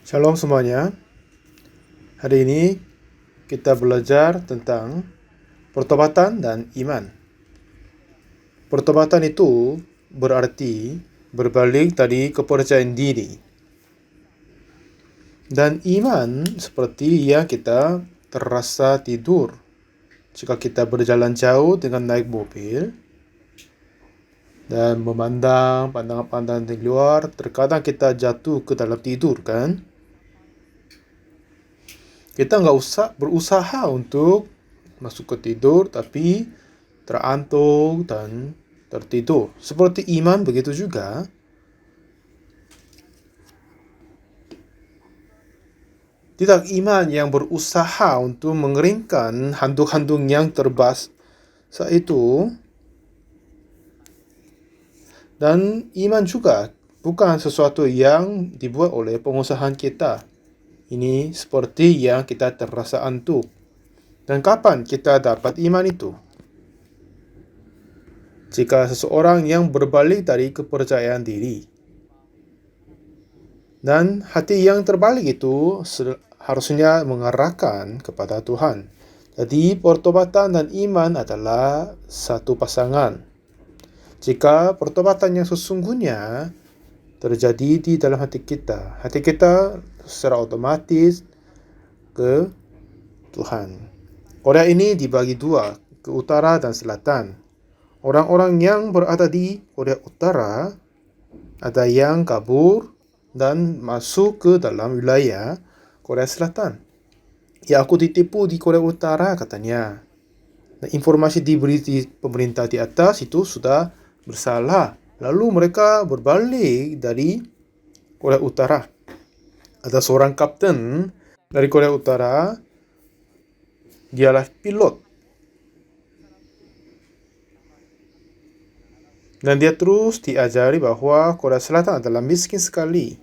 Shalom semuanya. Hari ini kita belajar tentang pertobatan dan iman. Pertobatan itu berarti berbalik dari kepercayaan diri. Dan iman seperti yang kita terasa tidur. Jika kita berjalan jauh dengan naik mobil dan memandang pandangan-pandangan di luar, terkadang kita jatuh ke dalam tidur, kan? Kita nggak usah berusaha untuk masuk ke tidur, tapi terantuk dan tertidur. Seperti iman begitu juga. Tidak iman yang berusaha untuk mengeringkan handuk-handuk yang terbasah itu. Dan iman juga bukan sesuatu yang dibuat oleh pengusaha kita. Ini seperti yang kita terasa antuk. Dan kapan kita dapat iman itu? Jika seseorang yang berbalik dari kepercayaan diri. Dan hati yang terbalik itu harusnya mengarahkan kepada Tuhan. Jadi pertobatan dan iman adalah satu pasangan. Jika pertobatan yang sesungguhnya terjadi di dalam hati kita secara otomatis ke Tuhan. Korea ini dibagi dua, ke utara dan selatan. Orang-orang yang berada di Korea Utara ada yang kabur dan masuk ke dalam wilayah Korea Selatan. Ya, aku ditipu di Korea Utara katanya. Nah, informasi diberi di pemerintah di atas itu sudah bersalah. Lalu mereka berbalik dari Korea Utara. Ada seorang kapten dari Korea Utara, dialah pilot. Dan dia terus diajari bahwa Korea Selatan adalah miskin sekali.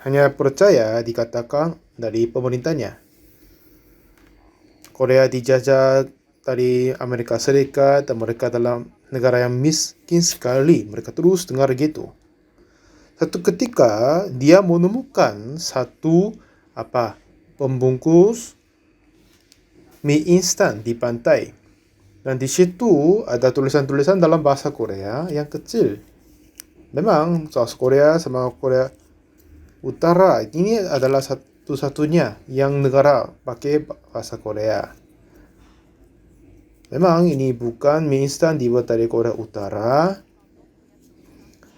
Hanya percaya dikatakan dari pemerintahnya. Korea dijajah dari Amerika Serikat dan mereka dalam negara yang miskin sekali. Mereka terus dengar gitu. Satu ketika dia menemukan satu pembungkus mie instan di pantai. Dan di situ ada tulisan-tulisan dalam bahasa Korea yang kecil. Memang bahasa Korea sama Korea Utara ini adalah satu-satunya yang negara pakai bahasa Korea. Memang ini bukan mie instan dibuat dari Korea Utara.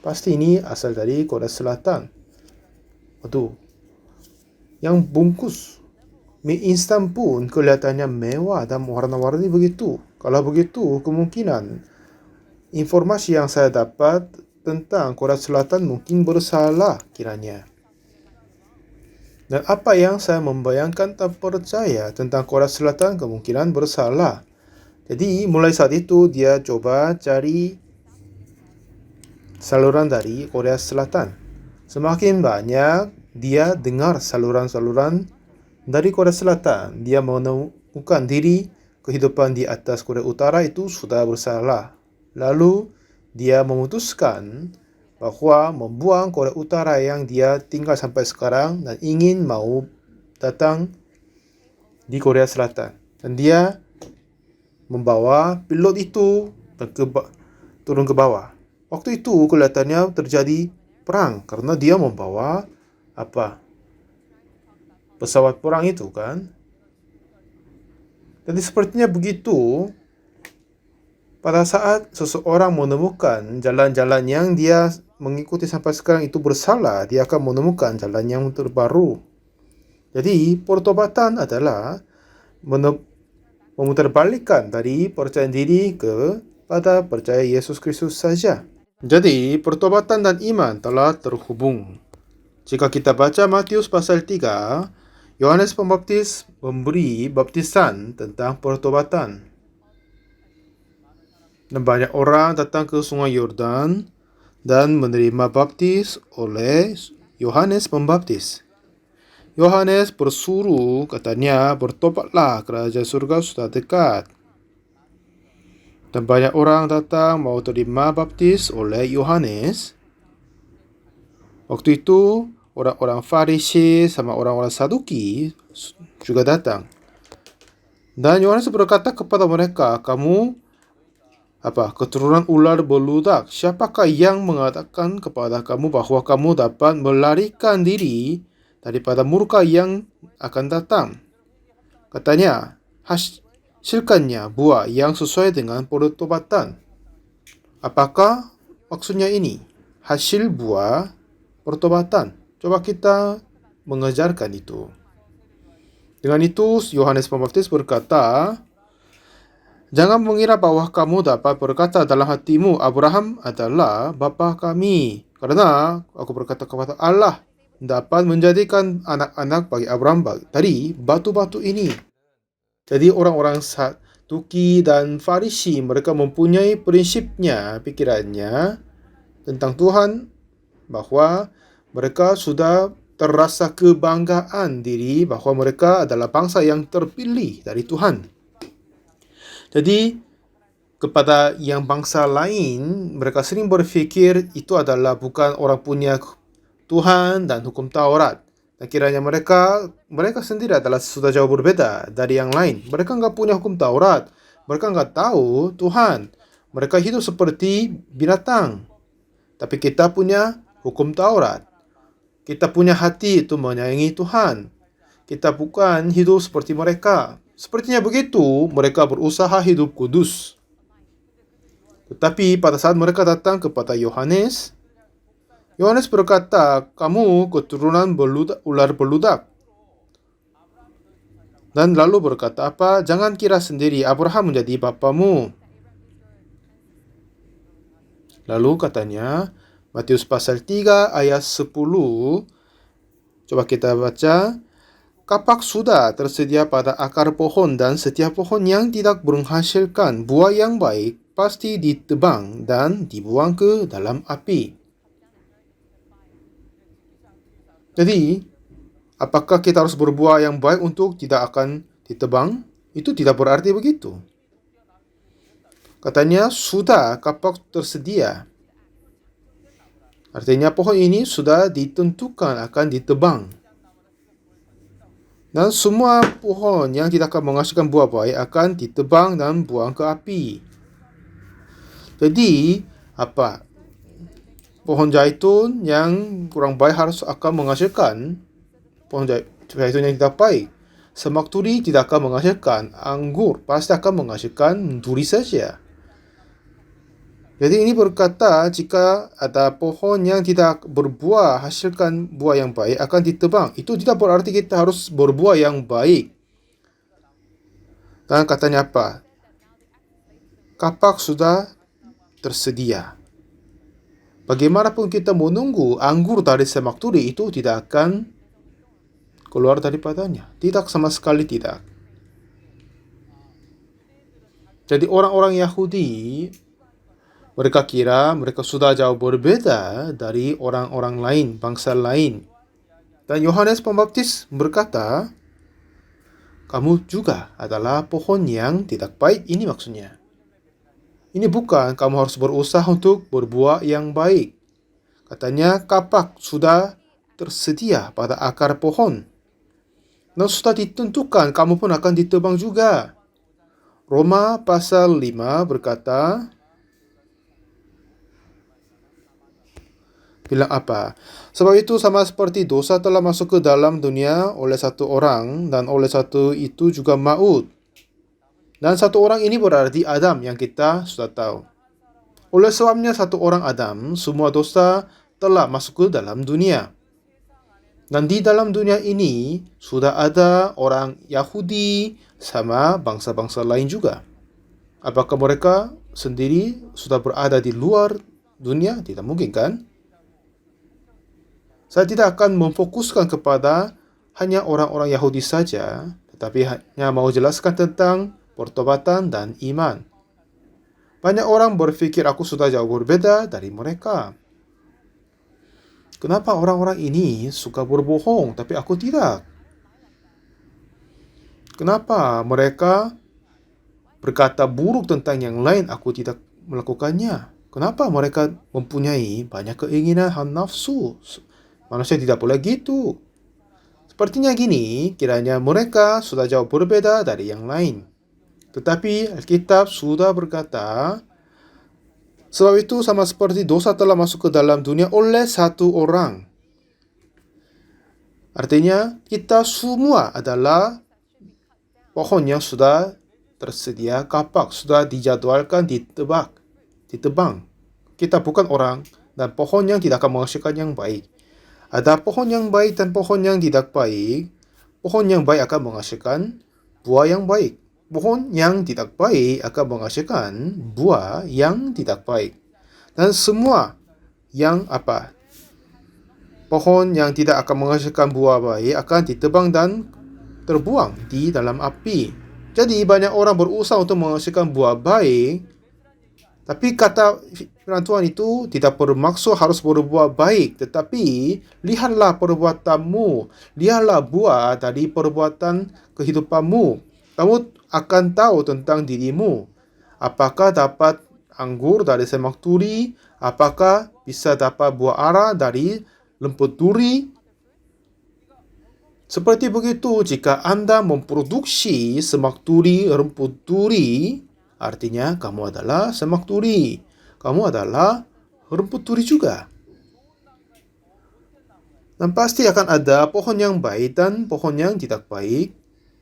Pasti ini asal dari Korea Selatan. Waduh. Yang bungkus mie instan pun kelihatannya mewah dan warna-warni begitu. Kalau begitu, kemungkinan informasi yang saya dapat tentang Korea Selatan mungkin bersalah kiranya. Dan apa yang saya membayangkan tak percaya tentang Korea Selatan kemungkinan bersalah. Jadi mulai saat itu dia coba cari saluran dari Korea Selatan. Semakin banyak dia dengar saluran-saluran dari Korea Selatan, dia menemukan diri kehidupan di atas Korea Utara itu sudah bersalah. Lalu dia memutuskan bahwa membuang Korea Utara yang dia tinggal sampai sekarang dan ingin mau datang di Korea Selatan. Dan dia membawa pilot itu turun ke bawah. Waktu itu kelihatannya terjadi perang karena dia membawa pesawat perang itu, kan. Jadi sepertinya begitu. Pada saat seseorang menemukan jalan-jalan yang dia mengikuti sampai sekarang itu bersalah, dia akan menemukan jalan yang terbaru. Jadi pertobatan adalah memutarbalikkan dari percaya diri kepada percaya Yesus Kristus saja. Jadi pertobatan dan iman telah terhubung. Jika kita baca Matius pasal 3, Yohanes Pembaptis memberi baptisan tentang pertobatan. Dan banyak orang datang ke sungai Yordan dan menerima baptis oleh Yohanes Pembaptis. Yohanes bersuruh, katanya, bertobatlah, kerajaan surga sudah dekat. Dan banyak orang datang mau terima baptis oleh Yohanes. Waktu itu orang-orang Farisi sama orang-orang Saduki juga datang. Dan Yohanes berkata kepada mereka, kamu keturunan ular beludak, siapakah yang mengatakan kepada kamu bahwa kamu dapat melarikan diri daripada murka yang akan datang? Katanya, hasilkannya buah yang sesuai dengan pertobatan. Apakah maksudnya ini? Hasil buah pertobatan. Coba kita mengejarkan itu. Dengan itu, Yohanes Pembaptis berkata, jangan mengira bahwa kamu dapat berkata dalam hatimu, Abraham adalah bapa kami. Karena aku berkata kepada Allah, dapat menjadikan anak-anak bagi Abraham dari batu-batu ini. Jadi orang-orang Saduki dan Farisi, mereka mempunyai prinsipnya, pikirannya tentang Tuhan, bahwa mereka sudah terasa kebanggaan diri bahwa mereka adalah bangsa yang terpilih dari Tuhan. Jadi kepada yang bangsa lain, mereka sering berfikir itu adalah bukan orang punya Tuhan dan hukum Taurat. Dan kiranya mereka sendiri adalah sudah jauh berbeda dari yang lain. Mereka nggak punya hukum Taurat. Mereka nggak tahu Tuhan. Mereka hidup seperti binatang. Tapi kita punya hukum Taurat. Kita punya hati itu menyayangi Tuhan. Kita bukan hidup seperti mereka. Sepertinya begitu, mereka berusaha hidup kudus. Tetapi pada saat mereka datang kepada Yohanes berkata, kamu keturunan ular beludak. Dan lalu berkata apa? Jangan kira sendiri Abraham menjadi bapamu. Lalu katanya, Matius pasal 3 ayat 10. Coba kita baca. Kapak sudah tersedia pada akar pohon dan setiap pohon yang tidak menghasilkan buah yang baik pasti ditebang dan dibuang ke dalam api. Jadi, apakah kita harus berbuah yang baik untuk tidak akan ditebang? Itu tidak berarti begitu. Katanya sudah kapak tersedia. Artinya pohon ini sudah ditentukan akan ditebang. Dan semua pohon yang tidak akan menghasilkan buah baik akan ditebang dan buang ke api. Jadi, pohon zaitun yang kurang baik harus akan menghasilkan pohon zaitun yang tidak baik. Semak duri tidak akan menghasilkan anggur, pasti akan menghasilkan duri saja. Jadi ini berkata jika ada pohon yang tidak berbuah hasilkan buah yang baik akan ditebang. Itu tidak berarti kita harus berbuah yang baik. Dan katanya apa? Kapak sudah tersedia. Bagaimanapun kita menunggu anggur dari semak duri itu tidak akan keluar daripadanya. Tidak, sama sekali tidak. Jadi orang-orang Yahudi, mereka kira mereka sudah jauh berbeda dari orang-orang lain, bangsa lain. Dan Yohanes Pembaptis berkata, kamu juga adalah pohon yang tidak baik. Ini maksudnya. Ini bukan kamu harus berusaha untuk berbuah yang baik. Katanya kapak sudah tersedia pada akar pohon. Dan sudah ditentukan kamu pun akan ditebang juga. Roma pasal 5 berkata, bilang apa? Sebab itu sama seperti dosa telah masuk ke dalam dunia oleh satu orang, dan oleh satu itu juga maut. Dan satu orang ini berarti Adam yang kita sudah tahu. Oleh sebabnya satu orang Adam, semua dosa telah masuk ke dalam dunia. Dan di dalam dunia ini sudah ada orang Yahudi sama bangsa-bangsa lain juga. Apakah mereka sendiri sudah berada di luar dunia? Tidak mungkin kan? Saya tidak akan memfokuskan kepada hanya orang-orang Yahudi saja, tetapi hanya mau jelaskan tentang pertobatan dan iman. Banyak orang berpikir aku sudah jauh berbeda dari mereka. Kenapa orang-orang ini suka berbohong, tapi aku tidak? Kenapa mereka berkata buruk tentang yang lain, aku tidak melakukannya? Kenapa mereka mempunyai banyak keinginan nafsu Manusia tidak boleh gitu. Sepertinya gini, kiranya mereka sudah jauh berbeda dari yang lain. Tetapi Alkitab sudah berkata, sebab itu sama seperti dosa telah masuk ke dalam dunia oleh satu orang. Artinya, kita semua adalah pohon yang sudah tersedia kapak, sudah dijadwalkan ditebang. Kita bukan orang dan pohon yang tidak akan menghasilkan yang baik. Ada pohon yang baik dan pohon yang tidak baik. Pohon yang baik akan menghasilkan buah yang baik. Pohon yang tidak baik akan menghasilkan buah yang tidak baik. Dan semua yang pohon yang tidak akan menghasilkan buah baik akan ditebang dan terbuang di dalam api. Jadi banyak orang berusaha untuk menghasilkan buah baik, tapi kata firman Tuhan itu tidak bermaksud harus berbuah baik, tetapi lihatlah perbuatanmu, lihatlah buah dari perbuatan kehidupanmu. Kamu akan tahu tentang dirimu. Apakah dapat anggur dari semak duri? Apakah bisa dapat buah ara dari lemput duri? Seperti begitu, jika Anda memproduksi semak duri, rumput duri, artinya kamu adalah semak duri. Kamu adalah rumput duri juga. Dan pasti akan ada pohon yang baik dan pohon yang tidak baik.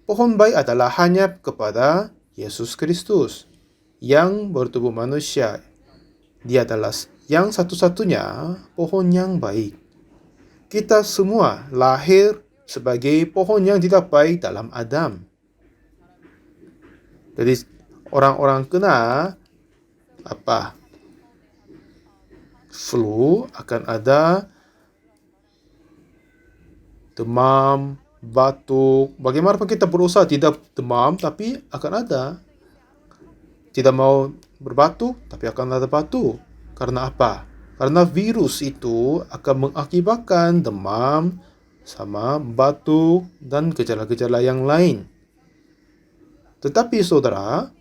Pohon baik adalah hanya kepada Yesus Kristus yang bertubuh manusia. Dia adalah yang satu-satunya pohon yang baik. Kita semua lahir sebagai pohon yang tidak baik dalam Adam. Jadi orang-orang kena flu, akan ada demam, batuk. Bagaimanapun kita berusaha tidak demam, tapi akan ada. Tidak mau berbatuk, tapi akan ada batuk. Karena apa? Karena virus itu akan mengakibatkan demam, sama batuk dan gejala-gejala yang lain. Tetapi saudara,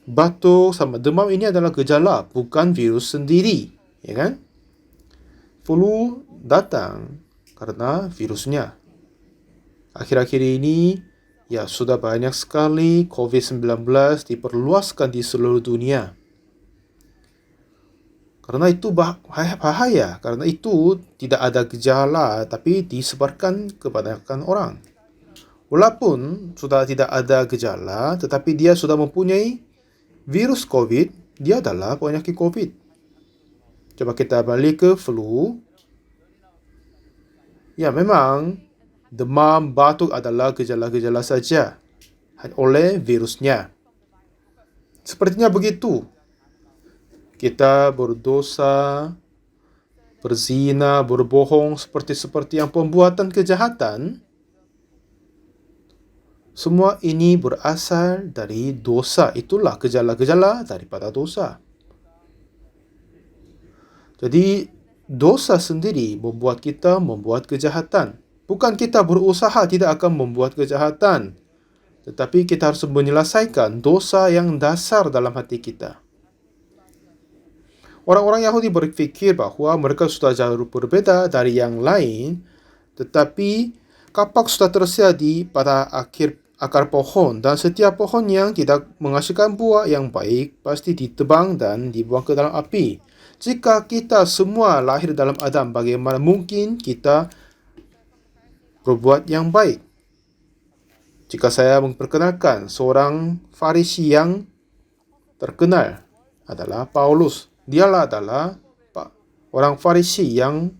batuk sama demam ini adalah gejala, bukan virus sendiri, ya kan? Flu datang karena virusnya. Akhir-akhir ini, ya sudah banyak sekali COVID-19 diperluaskan di seluruh dunia. Karena itu bahaya, karena itu tidak ada gejala, tapi disebarkan kebanyakan orang. Walaupun sudah tidak ada gejala, tetapi dia sudah mempunyai virus COVID, dia adalah penyakit COVID. Coba kita balik ke flu. Ya, memang demam, batuk adalah gejala-gejala saja oleh virusnya. Sepertinya begitu. Kita berdosa, berzina, berbohong, seperti yang pembuatan kejahatan. Semua ini berasal dari dosa. Itulah gejala-gejala daripada dosa. Jadi, dosa sendiri membuat kita membuat kejahatan. Bukan kita berusaha tidak akan membuat kejahatan. Tetapi kita harus menyelesaikan dosa yang dasar dalam hati kita. Orang-orang Yahudi berpikir bahwa mereka sudah jauh berbeda dari yang lain, tetapi kapak sudah tersedia pada akar pohon, dan setiap pohon yang tidak menghasilkan buah yang baik pasti ditebang dan dibuang ke dalam api. Jika kita semua lahir dalam Adam, bagaimana mungkin kita berbuat yang baik? Jika saya memperkenalkan seorang Farisi yang terkenal adalah Paulus. Dialah adalah orang Farisi yang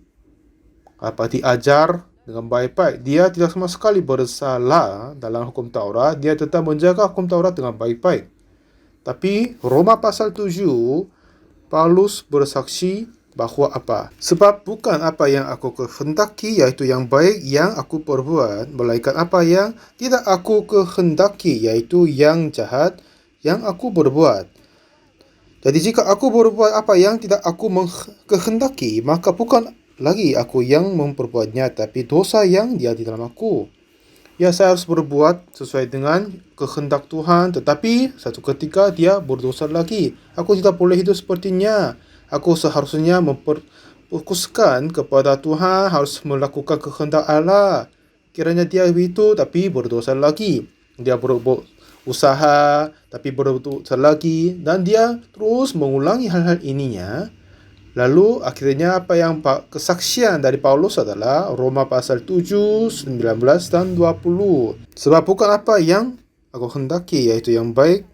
diajar dengan baik-baik. Dia tidak sama sekali bersalah dalam hukum Taurat. Dia tetap menjaga hukum Taurat dengan baik-baik. Tapi Roma pasal 7, Paulus bersaksi bahwa sebab bukan apa yang aku kehendaki, yaitu yang baik yang aku perbuat, melainkan apa yang tidak aku kehendaki, yaitu yang jahat yang aku berbuat. Jadi jika aku berbuat apa yang tidak aku kehendaki, maka bukan lagi aku yang memperbuatnya, tapi dosa yang dia di dalam aku. Ya, saya harus berbuat sesuai dengan kehendak Tuhan, tetapi satu ketika dia berdosa lagi. Aku tidak boleh hidup sepertinya. Aku seharusnya fokuskan kepada Tuhan, harus melakukan kehendak Allah. Kiranya dia begitu tapi berdosa lagi. Dia berusaha tapi berdosa lagi. Dan dia terus mengulangi hal-hal ininya. Lalu akhirnya apa yang kesaksian dari Paulus adalah Roma pasal 7, 19 dan 20. Sebab bukan apa yang aku hendaki, yaitu yang baik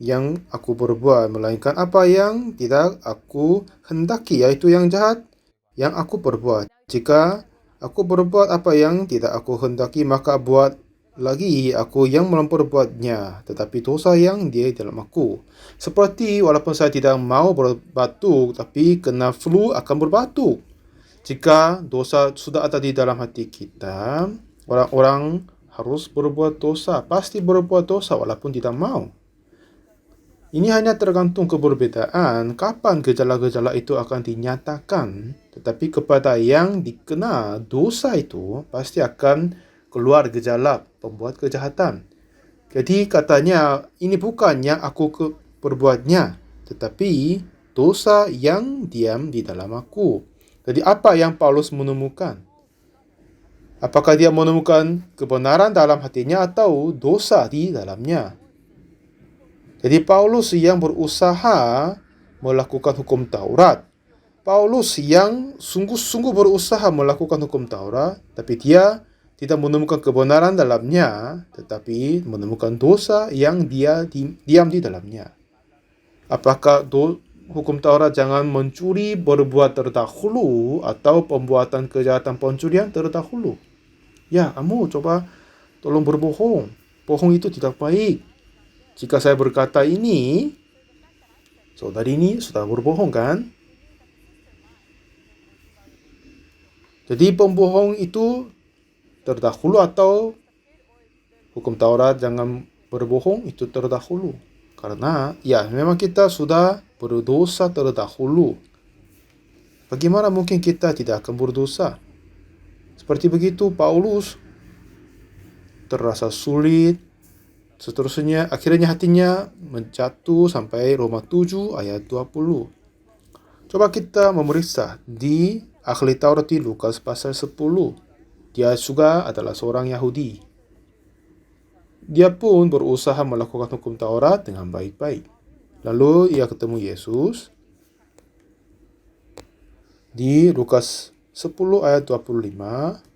yang aku berbuat, melainkan apa yang tidak aku hendaki, yaitu yang jahat yang aku perbuat. Jika aku berbuat apa yang tidak aku hendaki, maka buat lagi aku yang memperbuatnya, tetapi dosa yang dia dalam aku. Seperti walaupun saya tidak mau berbatuk, tapi kena flu akan berbatuk. Jika dosa sudah ada di dalam hati kita, orang-orang harus berbuat dosa, pasti berbuat dosa walaupun tidak mau. Ini hanya tergantung keberbedaan kapan gejala-gejala itu akan dinyatakan, tetapi kepada yang dikena dosa itu pasti akan keluar gejala pembuat kejahatan. Jadi katanya ini bukan yang aku perbuatnya, tetapi dosa yang diam di dalam aku. Jadi apa yang Paulus menemukan? Apakah dia menemukan kebenaran dalam hatinya atau dosa di dalamnya? Jadi Paulus yang berusaha melakukan hukum Taurat. Paulus yang sungguh-sungguh berusaha melakukan hukum Taurat, tapi dia tidak menemukan kebenaran dalamnya, tetapi menemukan dosa yang dia diam di dalamnya. Apakah hukum Taurat jangan mencuri berbuat terdahulu atau pembuatan kejahatan pencurian terdahulu? Ya, kamu coba tolong berbohong. Bohong itu tidak baik. Jika saya berkata ini, saudari ini sudah berbohong kan? Jadi pembohong itu terdahulu atau hukum Taurat jangan berbohong itu terdahulu. Karena ya memang kita sudah berdosa terdahulu. Bagaimana mungkin kita tidak akan berdosa? Seperti begitu Paulus terasa sulit. Seterusnya, akhirnya hatinya menjatuh sampai Roma 7 ayat 20. Coba kita memeriksa di ahli Taurat di Lukas pasal 10. Dia juga adalah seorang Yahudi. Dia pun berusaha melakukan hukum Taurat dengan baik-baik. Lalu ia ketemu Yesus di Lukas 10 ayat 25.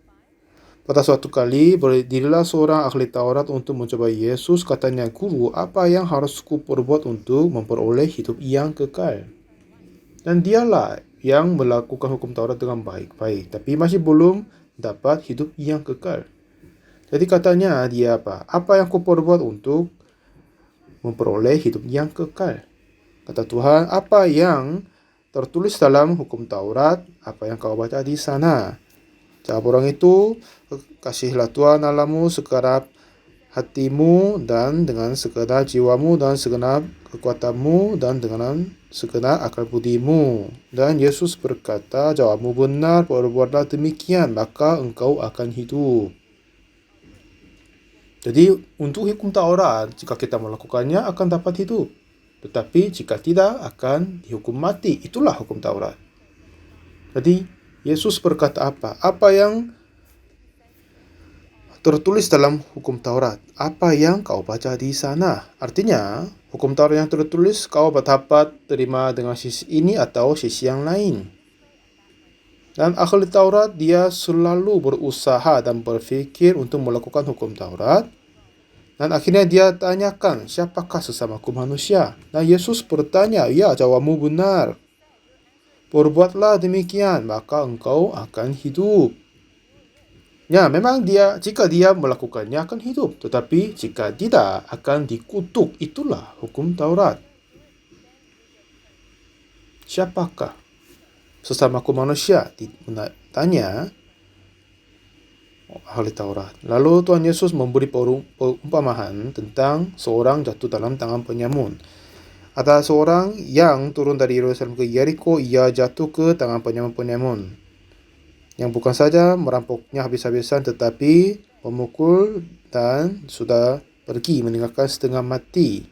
Pada suatu kali, berdirilah seorang ahli Taurat untuk mencoba Yesus. Katanya, Guru, apa yang harus kuperbuat untuk memperoleh hidup yang kekal? Dan dialah yang melakukan hukum Taurat dengan baik-baik, tapi masih belum dapat hidup yang kekal. Jadi katanya dia apa? Apa yang kuperbuat untuk memperoleh hidup yang kekal? Kata Tuhan, apa yang tertulis dalam hukum Taurat, apa yang kau baca di sana? Jawab orang itu, kasihlah Tuhan Allahmu segenap hatimu dan dengan segenap jiwamu dan segenap kekuatanmu dan dengan segenap akal budimu. Dan Yesus berkata, jawabmu benar, perbuatlah demikian, maka engkau akan hidup. Jadi untuk hukum Taurat, jika kita melakukannya akan dapat hidup. Tetapi jika tidak akan dihukum mati. Itulah hukum Taurat. Jadi Yesus berkata apa? Apa yang tertulis dalam hukum Taurat? Apa yang kau baca di sana? Artinya, hukum Taurat yang tertulis kau dapat terima dengan sisi ini atau sisi yang lain. Dan ahli Taurat dia selalu berusaha dan berfikir untuk melakukan hukum Taurat. Dan akhirnya dia tanyakan, siapakah sesamaku manusia? Dan Yesus bertanya, ya jawabmu benar. Perbuatlah demikian, maka engkau akan hidup. Ya, memang jika dia melakukannya akan hidup. Tetapi jika tidak, akan dikutuk. Itulah hukum Taurat. Siapakah sesamaku manusia? Tanya ahli Taurat. Lalu Tuhan Yesus memberi perumpamaan tentang seorang jatuh dalam tangan penyamun. Ada seorang yang turun dari Yerusalem ke Yeriko, ia jatuh ke tangan penyamun-penyamun yang bukan saja merampoknya habis-habisan tetapi memukul dan sudah pergi meninggalkan setengah mati.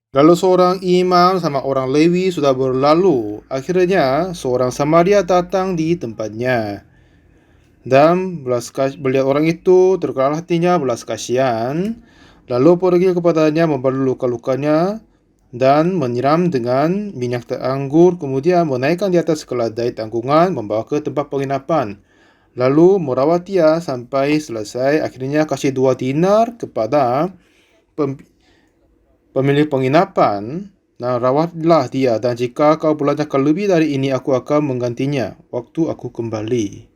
Lalu seorang imam sama orang Lewi sudah berlalu. Akhirnya seorang Samaria datang di tempatnya. Dan melihat orang itu, tergerak hatinya belas kasihan. Lalu pergi kepadanya membalut luka-lukanya dan menyiram dengan minyak anggur, kemudian menaikkan di atas keledai tanggungan, membawa ke tempat penginapan. Lalu merawat dia sampai selesai. Akhirnya kasih 2 dinar kepada pemilik penginapan. Nah, rawatlah dia, dan jika kau belanjakan lebih dari ini, aku akan menggantinya waktu aku kembali.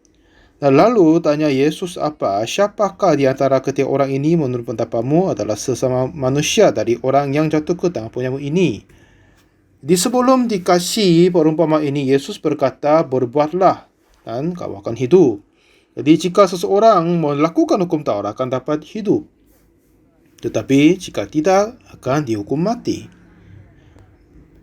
Dan lalu tanya Yesus siapakah di antara ketiga orang ini menurut pendapatmu adalah sesama manusia dari orang yang jatuh ke tangan penyamun ini? Di sebelum dikasih perumpamaan ini, Yesus berkata, berbuatlah dan kau akan hidup. Jadi jika seseorang melakukan hukum Taurat akan dapat hidup. Tetapi jika tidak, akan dihukum mati.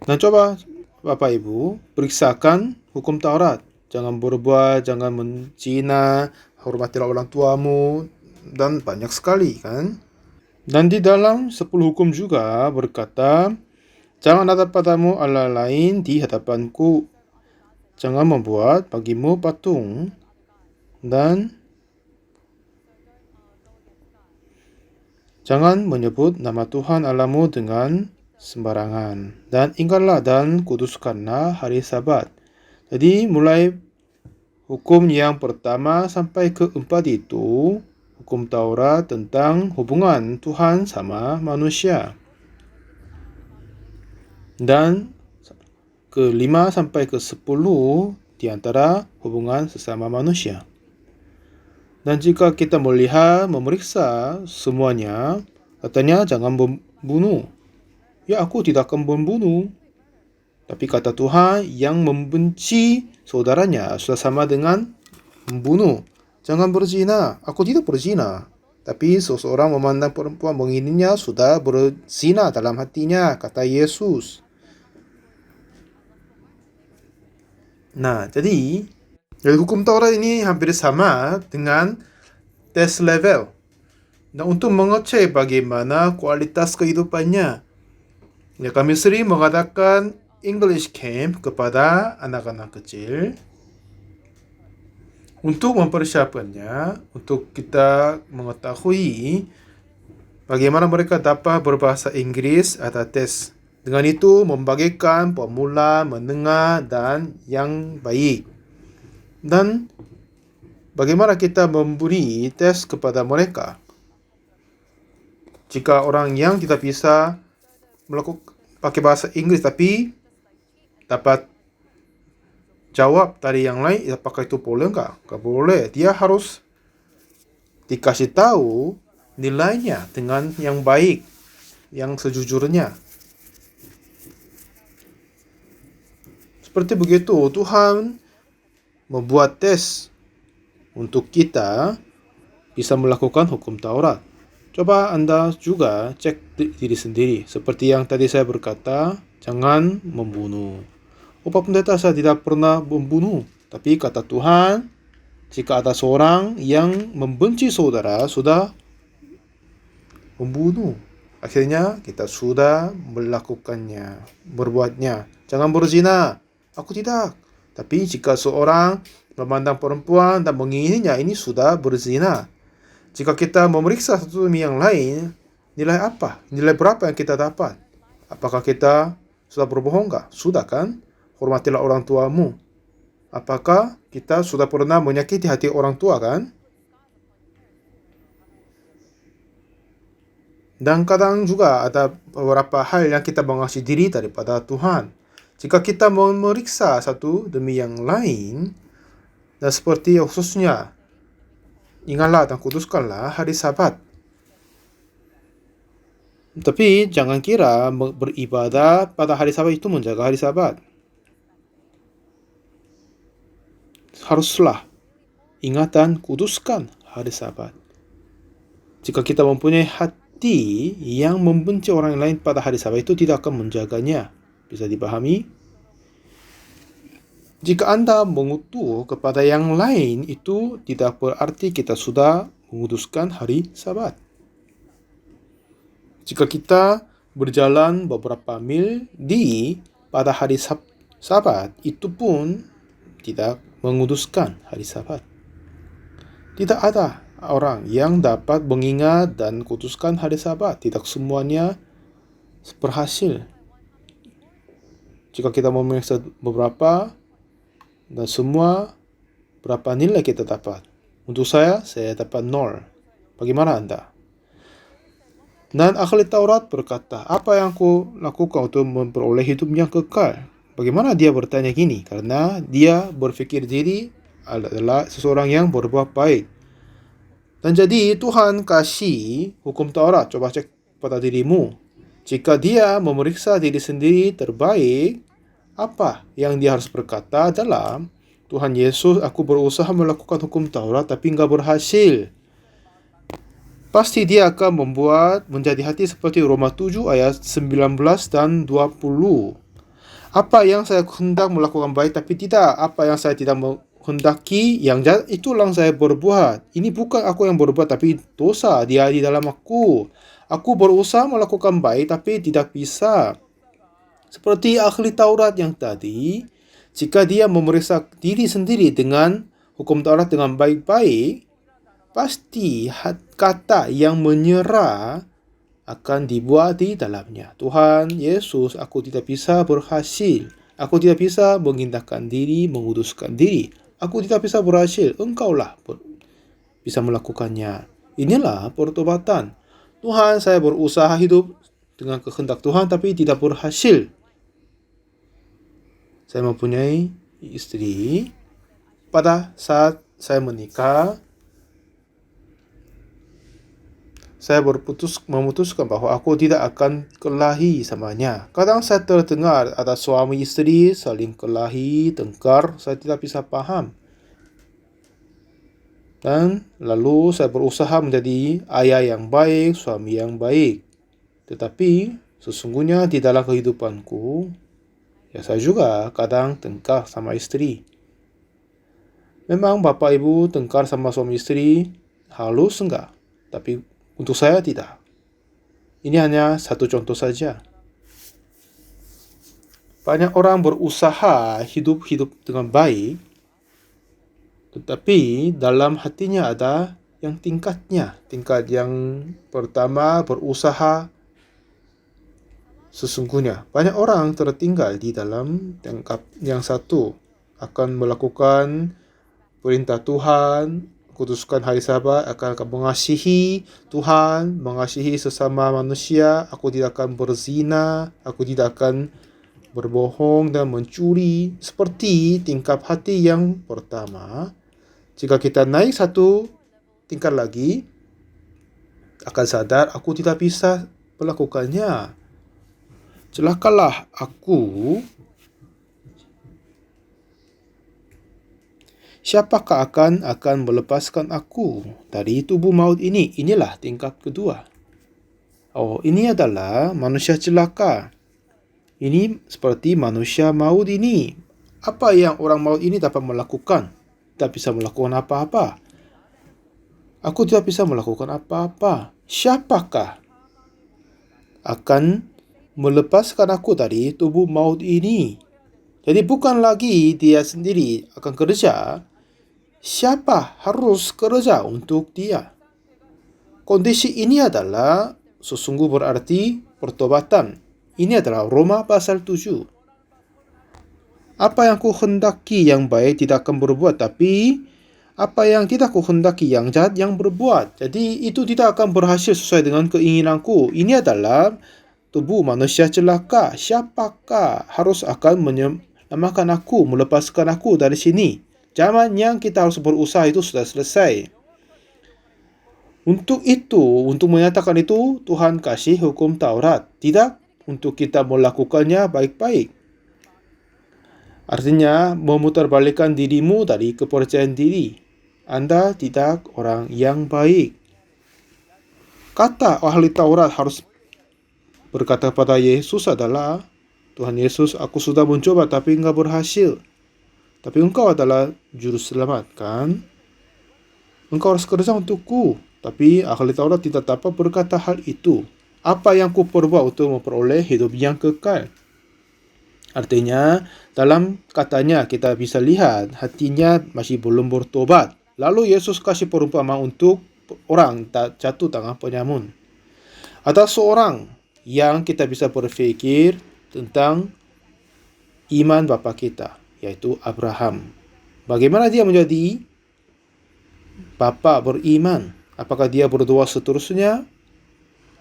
Dan coba Bapak Ibu periksakan hukum Taurat. Jangan berbuat, jangan menzina, hormatilah orang tuamu, dan banyak sekali kan. Dan di dalam 10 hukum juga berkata, jangan ada padamu Allah lain di hadapanku. Jangan membuat bagimu patung. Dan jangan menyebut nama Tuhan Allahmu dengan sembarangan. Dan ingatlah dan kuduskanlah hari Sabat. Jadi mulai hukum yang pertama sampai keempat itu hukum Taurat tentang hubungan Tuhan sama manusia. Dan ke-5 sampai ke-10 di antara hubungan sesama manusia. Dan jika kita melihat, memeriksa semuanya, katanya jangan membunuh. Ya, aku tidak akan membunuh. Tapi kata Tuhan, yang membenci saudaranya sudah sama dengan membunuh. Jangan berzina. Aku tidak berzina. Tapi seseorang memandang perempuan menginginnya sudah berzina dalam hatinya, kata Yesus. Nah, jadi hukum Taurat ini hampir sama dengan tes level. Dan untuk mengecek bagaimana kualitas kehidupannya, ya, kami sering mengadakan English Camp kepada anak-anak kecil untuk mempersiapkannya, untuk kita mengetahui bagaimana mereka dapat berbahasa Inggris atau tes. Dengan itu membagikan pemula, menengah, dan yang baik. Dan bagaimana kita memberi tes kepada mereka? Jika orang yang tidak bisa melakukan pakai bahasa Inggris tapi dapat jawab dari yang lain, apakah itu boleh enggak? Enggak boleh. Dia harus dikasih tahu nilainya dengan yang baik, yang sejujurnya. Seperti begitu, Tuhan membuat tes untuk kita bisa melakukan hukum Taurat. Coba Anda juga cek diri sendiri. Seperti yang tadi saya berkata, jangan membunuh. Pak Pendeta, saya tidak pernah membunuh. Tapi kata Tuhan, jika ada seorang yang membenci saudara, sudah membunuh. Akhirnya kita sudah melakukannya, berbuatnya. Jangan berzina. Aku tidak. Tapi jika seorang memandang perempuan dan mengingininya, ini sudah berzina. Jika kita memeriksa satu demi yang lain, nilai apa? Nilai berapa yang kita dapat? Apakah kita sudah berbohong enggak? Sudah kan? Hormatilah orang tuamu. Apakah kita sudah pernah menyakiti hati orang tua kan? Dan kadang juga ada beberapa hal yang kita mengasihi diri daripada Tuhan. Jika kita memeriksa satu demi yang lain, dan seperti khususnya, ingatlah dan kuduskanlah hari Sabat. Tapi jangan kira beribadah pada hari Sabat itu menjaga hari Sabat. Haruslah ingat dan kuduskan hari Sabat. Jika kita mempunyai hati yang membenci orang lain pada hari Sabat, itu tidak akan menjaganya. Bisa dipahami? Jika Anda mengutuk kepada yang lain, itu tidak berarti kita sudah menguduskan hari Sabat. Jika kita berjalan beberapa mil pada hari Sabat, itu pun tidak menguduskan hari Sabat. Tidak ada orang yang dapat mengingat dan kuduskan hari Sabat. Tidak semuanya berhasil. Jika kita memeriksa beberapa dan semua, berapa nilai kita dapat? Untuk saya dapat 0. Bagaimana Anda? Dan ahli Taurat berkata, apa yang aku lakukan untuk memperoleh hidup yang kekal? Bagaimana dia bertanya gini? Karena dia berpikir diri adalah seseorang yang berbuat baik. Dan jadi Tuhan kasih hukum Taurat. Coba cek pada dirimu. Jika dia memeriksa diri sendiri terbaik, apa yang dia harus berkata adalah, Tuhan Yesus, aku berusaha melakukan hukum Taurat tapi enggak berhasil. Pasti dia akan membuat menjadi hati seperti Roma 7 ayat 19 dan 20. Apa yang saya hendak melakukan baik tapi tidak, apa yang saya tidak menghendaki yang jahat itulah yang saya berbuat. Ini bukan aku yang berbuat tapi dosa dia di dalam aku. Aku berusaha melakukan baik tapi tidak bisa. Seperti ahli Taurat yang tadi, jika dia memeriksa diri sendiri dengan hukum Taurat dengan baik-baik, pasti kata yang menyerah akan dibuat di dalamnya. Tuhan Yesus, aku tidak bisa berhasil. Aku tidak bisa mengindahkan diri, menguduskan diri. Aku tidak bisa berhasil. Engkaulah bisa melakukannya. Inilah pertobatan. Tuhan, saya berusaha hidup dengan kehendak Tuhan tapi tidak berhasil. Saya mempunyai istri. Pada saat saya menikah, saya memutuskan bahwa aku tidak akan kelahi samanya. Kadang saya terdengar ada suami istri saling kelahi, tengkar, saya tidak bisa paham. Dan lalu saya berusaha menjadi ayah yang baik, suami yang baik. Tetapi sesungguhnya di dalam kehidupanku, ya saya juga kadang tengkar sama istri. Memang bapak ibu tengkar sama suami istri halus enggak? Tapi untuk saya tidak. Ini hanya satu contoh saja. Banyak orang berusaha hidup dengan baik, tetapi dalam hatinya ada yang tingkatnya. Tingkat yang pertama berusaha sesungguhnya. Banyak orang tertinggal di dalam tingkat yang satu. Akan melakukan perintah Tuhan, kuduskan hari Sabat, akan mengasihi Tuhan, mengasihi sesama manusia. Aku tidak akan berzina, aku tidak akan berbohong dan mencuri. Seperti tingkap hati yang pertama. Jika kita naik satu tingkat lagi, akan sadar aku tidak bisa melakukannya. Celakalah aku. Siapakah akan melepaskan aku dari tubuh maut ini? Inilah tingkat kedua. Oh, ini adalah manusia celaka. Ini seperti manusia maut ini. Apa yang orang maut ini dapat melakukan? Tidak bisa melakukan apa-apa. Aku tidak bisa melakukan apa-apa. Siapakah akan melepaskan aku dari tubuh maut ini? Jadi bukan lagi dia sendiri akan kerja. Siapa harus kerja untuk dia? Kondisi ini adalah sesungguh berarti pertobatan. Ini adalah Roma pasal 7. Apa yang kuhendaki yang baik tidak akan berbuat, tapi apa yang tidak kuhendaki yang jahat yang berbuat. Jadi itu tidak akan berhasil sesuai dengan keinginanku. Ini adalah tubuh manusia celaka. Siapakah harus akan menyelamatkan aku, melepaskan aku dari sini? Zaman yang kita harus berusaha itu sudah selesai. Untuk menyatakan itu, Tuhan kasih hukum Taurat. Tidak untuk kita melakukannya baik-baik. Artinya, memutarbalikkan dirimu dari kepercayaan diri. Anda tidak orang yang baik. Kata ahli Taurat harus berkata pada Yesus adalah, Tuhan Yesus, aku sudah mencoba tapi enggak berhasil. Tapi engkau adalah juru selamat, kan? Engkau harus kerja untukku. Tapi ahli Taurat tidak dapat berkata hal itu. apa yang ku perbuat untuk memperoleh hidup yang kekal. Artinya, dalam katanya kita bisa lihat hatinya masih belum bertobat. Lalu Yesus kasih perumpamaan untuk orang tak jatuh tangan penyamun. Ada seorang yang kita bisa berpikir tentang iman bapa kita, yaitu Abraham. Bagaimana dia menjadi bapa beriman? Apakah dia berdoa seterusnya?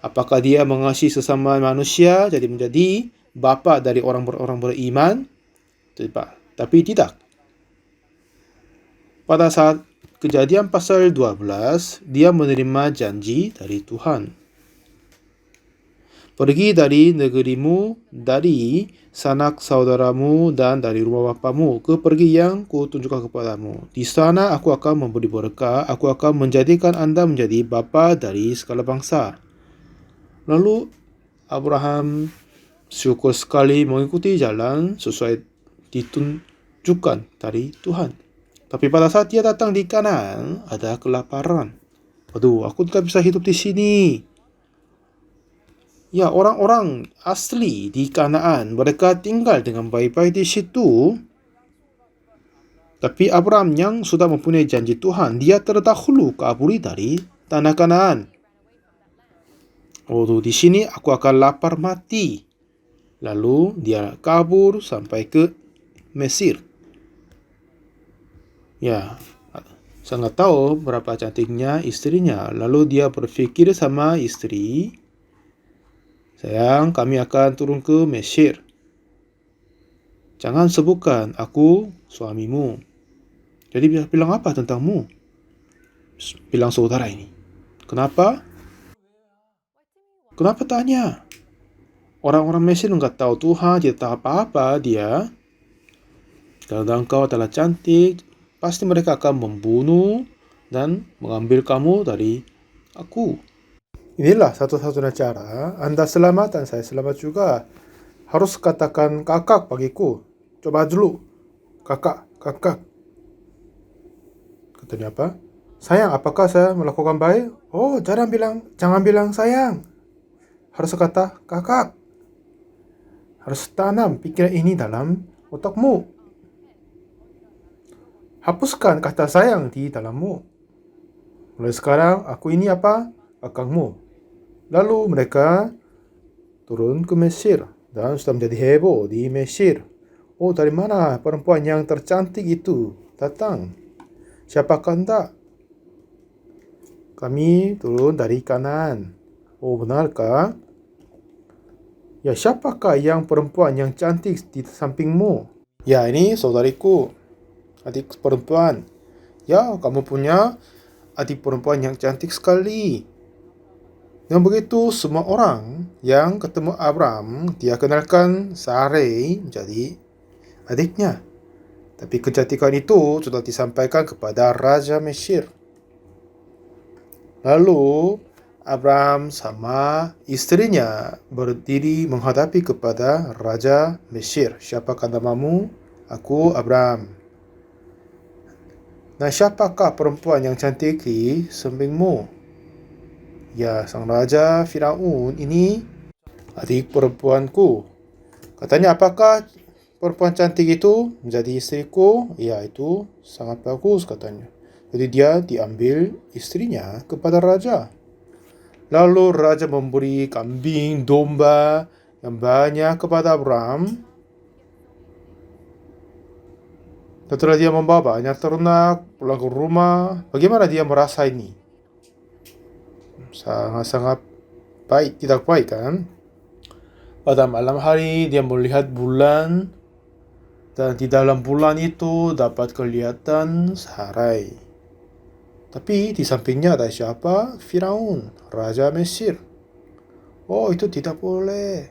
Apakah dia mengasihi sesama manusia jadi menjadi bapa dari orang beriman? Tidak. Tapi tidak. Pada saat Kejadian pasal 12, dia menerima janji dari Tuhan. Pergi dari negerimu, dari sanak saudaramu, dan dari rumah bapamu ke pergi yang kutunjukkan kepadamu. Di sana aku akan memberi berkah, aku akan menjadikan Anda menjadi bapa dari segala bangsa. Lalu Abraham syukur sekali mengikuti jalan sesuai ditunjukkan dari Tuhan. Tapi pada saat dia datang di Kanaan, ada kelaparan. Aduh, aku tidak bisa hidup di sini. Ya, orang-orang asli di Kanaan, mereka tinggal dengan baik-baik di situ. Tapi Abraham yang sudah mempunyai janji Tuhan, dia terdahulu kabur dari tanah Kanaan. Oh, di sini aku akan lapar mati. Lalu dia kabur sampai ke Mesir. Ya, sangat tahu berapa cantiknya istrinya. Lalu dia berpikir sama istri, sayang, kami akan turun ke Mesir. Jangan sebutkan aku suamimu. Jadi bilang apa tentangmu? Bilang saudara ini. Kenapa? Kenapa tanya? Orang-orang Mesir enggak tahu Tuhan, tidak tahu apa-apa dia. Kalau engkau adalah cantik, pasti mereka akan membunuh dan mengambil kamu dari aku. Inilah satu-satunya cara Anda selamat dan saya selamat juga. Harus katakan kakak bagiku. Coba dulu. Kakak. Katanya apa? Sayang, apakah saya melakukan baik? Oh, jangan bilang sayang. Harus kata kakak. Harus tanam pikiran ini dalam otakmu. Hapuskan kata sayang di dalammu. Mulai sekarang, aku ini apa? Kakakmu. Lalu mereka turun ke Mesir dan sudah menjadi heboh di Mesir. Oh, dari mana perempuan yang tercantik itu datang? Siapakah Anda? Kami turun dari Kanaan. Oh, benarkah? Ya, siapakah yang perempuan yang cantik di sampingmu? Ya, ini saudariku, adik perempuan. Ya, kamu punya adik perempuan yang cantik sekali. Dengan begitu, semua orang yang ketemu Abraham, dia kenalkan Sarai menjadi adiknya. Tapi kecantikan itu sudah disampaikan kepada Raja Mesir. Lalu Abraham sama istrinya berdiri menghadapi kepada Raja Mesir. Siapakah namamu? Aku Abraham. Nah, siapakah perempuan yang cantik di sampingmu? Ya, sang Raja Firaun ini adik perempuanku. Katanya, apakah perempuan cantik itu menjadi istriku? Ya, itu sangat bagus katanya. Jadi dia diambil istrinya kepada raja. Lalu raja memberi kambing, domba yang banyak kepada Abraham. Setelah dia membawa banyak ternak pulang ke rumah, bagaimana dia merasa ini? Sangat-sangat baik, tidak baik kan? Pada malam hari dia melihat bulan, dan di dalam bulan itu dapat kelihatan Sarai. Tapi di sampingnya ada siapa? Firaun, Raja Mesir. Oh, itu tidak boleh.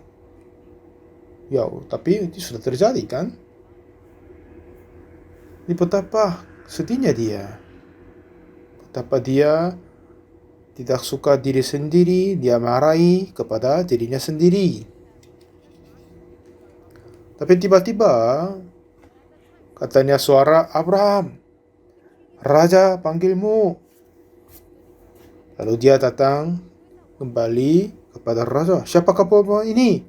Ya, tapi itu sudah terjadi kan? Ini betapa sedihnya dia. Betapa dia tidak suka diri sendiri, dia marahi kepada dirinya sendiri. Tapi tiba-tiba katanya suara, Abraham, Raja panggilmu. Lalu dia datang kembali kepada raja, "Siapakah perempuan ini?